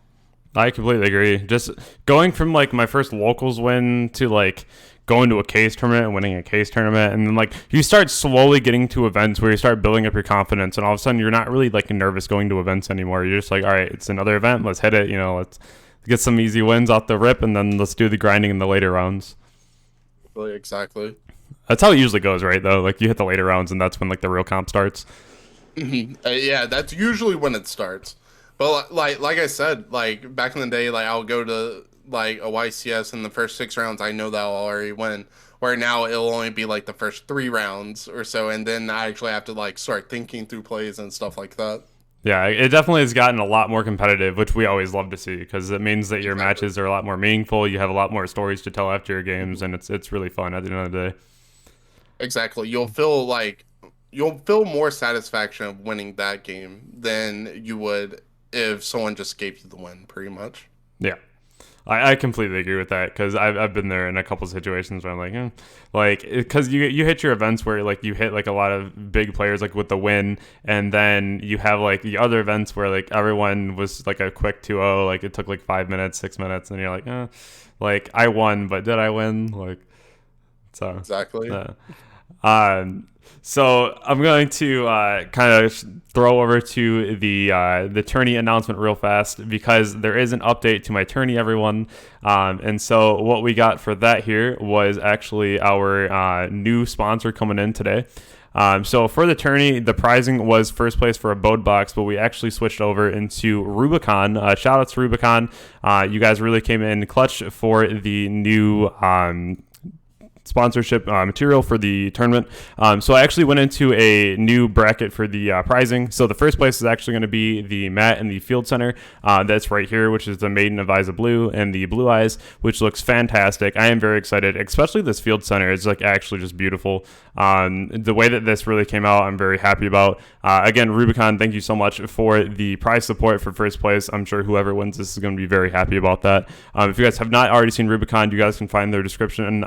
I completely agree. Just going from like my first locals win to like going to a case tournament and winning a case tournament, and then like you start slowly getting to events where you start building up your confidence, and all of a sudden you're not really like nervous going to events anymore. You're just like, all right, it's another event, let's hit it. Let's get some easy wins off the rip, and then let's do the grinding in the later rounds. Really, exactly. That's how it usually goes, right? Though, like you hit the later rounds, and that's when like the real comp starts. Yeah, that's usually when it starts. But like I said, like back in the day, like I'll go to like a YCS in the first 6 rounds, I know that I'll already win. Where now it'll only be like the first 3 rounds or so, and then I actually have to like start thinking through plays and stuff like that. Yeah, it definitely has gotten a lot more competitive, which we always love to see because it means that your Exactly. matches are a lot more meaningful. You have a lot more stories to tell after your games, and it's really fun at the end of the day. Exactly. You'll feel more satisfaction of winning that game than you would if someone just gave you the win, pretty much. Yeah. I completely agree with that because I've been there in a couple situations where I'm like, like because you hit your events where like you hit like a lot of big players like with the win, and then you have like the other events where like everyone was like a quick 2-0, like it took like 5 minutes, 6 minutes, and you're like, like I won, but did I win? Like so. Exactly. Um, so I'm going to kind of throw over to the tourney announcement real fast because there is an update to my tourney, everyone. And so what we got for that here was actually our new sponsor coming in today. So for the tourney, the prizing was first place for a Bode box, but we actually switched over into Rubicon. Shout out to Rubicon. You guys really came in clutch for the new sponsorship material for the tournament. So I actually went into a new bracket for the prizing. So the first place is actually going to be the mat and the field center. That's right here, which is the Maiden of Eyes of Blue and the Blue Eyes, which looks fantastic. I am very excited, especially this field center. It's like actually just beautiful. The way that this really came out, I'm very happy about. Again, Rubicon, thank you so much for the prize support for first place. I'm sure whoever wins this is going to be very happy about that. If you guys have not already seen Rubicon, you guys can find their description,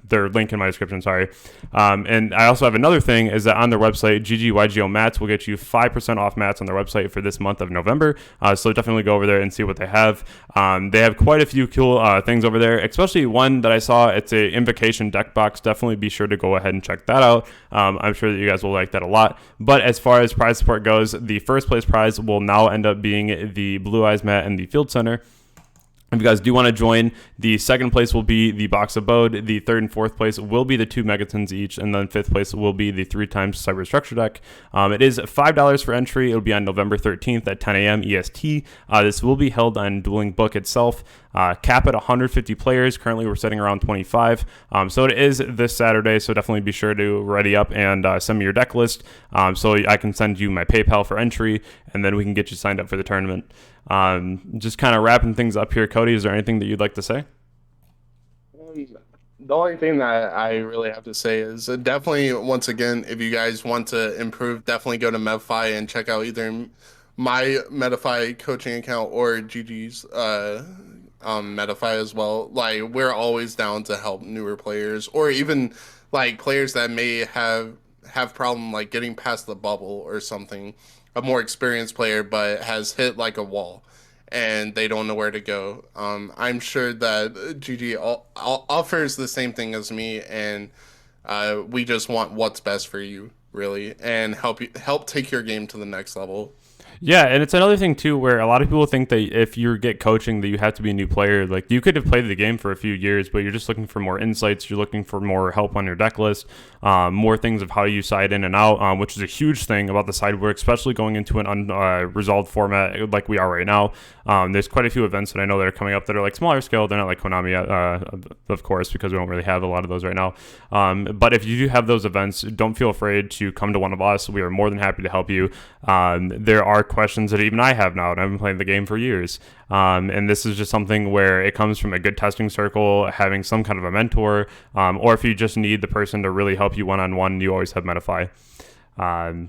their link in my description, sorry. And I also have another thing is that on their website, GGYGO mats will get you 5% off mats on their website for this month of November. So definitely go over there and see what they have. They have quite a few cool things over there, especially one that I saw. It's a invocation deck box. Definitely be sure to go ahead and check that out. I'm sure that you guys will like that a lot. But as far as prize support goes, the first place prize will now end up being the Blue Eyes mat and the Field Center. If you guys do want to join, the second place will be the Box of Bode. The third and fourth place will be the 2 Megatons each, and then fifth place will be the 3 times Cyber Structure deck. It is $5 for entry. It'll be on November 13th at 10 a.m. EST. This will be held on Dueling Book itself. Cap at 150 players. Currently, we're sitting around 25. So it is this Saturday, so definitely be sure to ready up and send me your deck list so I can send you my PayPal for entry, and then we can get you signed up for the tournament. Just kind of wrapping things up here, Koty, is there anything that you'd like to say? The only thing that I really have to say is definitely, once again, if you guys want to improve, definitely go to Medify and check out either my Medify coaching account or Gigi's Medify as well. Like, we're always down to help newer players or even like players that may have problem like getting past the bubble or something. A more experienced player but has hit like a wall. and they don't know where to go. I'm sure that offers the same thing as me, and we just want what's best for you, really, and help take your game to the next level. Yeah, and it's another thing too where a lot of people think that if you get coaching that you have to be a new player. Like you could have played the game for a few years, but you're just looking for more insights. You're looking for more help on your deck list, more things of how you side in and out, which is a huge thing about the side work, especially going into an unresolved format like we are right now. There's quite a few events that I know that are coming up that are like smaller scale. They're not like Konami, of course, because we don't really have a lot of those right now. But if you do have those events, don't feel afraid to come to one of us. We are more than happy to help you. There are questions that even I have now, and I've been playing the game for years. And this is just something where it comes from a good testing circle, having some kind of a mentor, or if you just need the person to really help you one-on-one, you always have Metafy.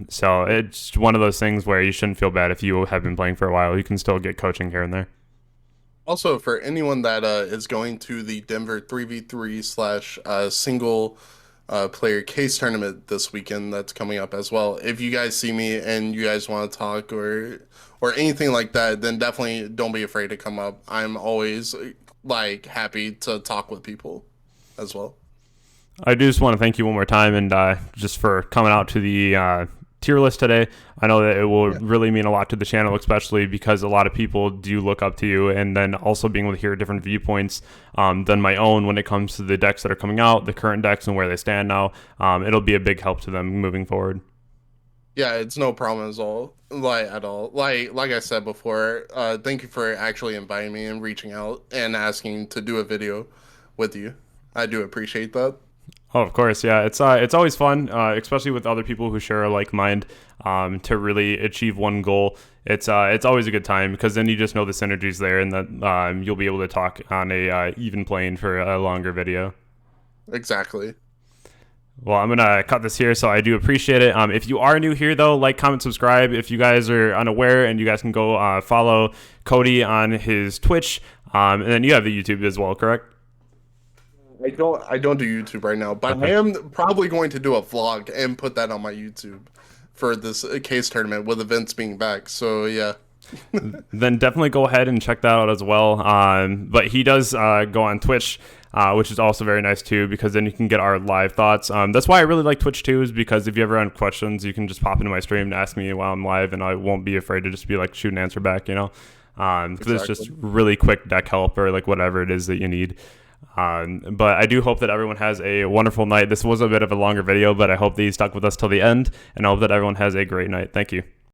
So it's one of those things where you shouldn't feel bad if you have been playing for a while. You can still get coaching here and there. Also, for anyone that is going to the Denver 3v3 slash single player case tournament this weekend that's coming up as well, if you guys see me and you guys want to talk or anything like that, then definitely don't be afraid to come up. I'm always like happy to talk with people as well. I do just want to thank you one more time, and just for coming out to the tier list today. I know that it will really mean a lot to the channel, especially because a lot of people do look up to you, and then also being able to hear different viewpoints than my own when it comes to the decks that are coming out, the current decks and where they stand now. It'll be a big help to them moving forward. Yeah, it's no problem at all. Like I said before, thank you for actually inviting me and reaching out and asking to do a video with you. I do appreciate that. Oh, of course, yeah. It's always fun, especially with other people who share a like mind, to really achieve one goal. It's always a good time because then you just know the synergy's there, and that you'll be able to talk on a even plane for a longer video. Exactly. Well, I'm gonna cut this here, so I do appreciate it. If you are new here, though, like, comment, subscribe. If you guys are unaware, and you guys can go follow Koty on his Twitch, and then you have the YouTube as well, correct? I don't do YouTube right now, but I am probably going to do a vlog and put that on my YouTube for this case tournament with events being back. So yeah. Then definitely go ahead and check that out as well. But he does go on Twitch, which is also very nice too, because then you can get our live thoughts. That's why I really like Twitch too, is because if you ever have questions, you can just pop into my stream and ask me while I'm live, and I won't be afraid to just be like shoot and answer back, you know. Because it's just really quick deck help or like whatever it is that you need. But I do hope that everyone has a wonderful night. This was a bit of a longer video, but I hope that you stuck with us till the end, and I hope that everyone has a great night. Thank you.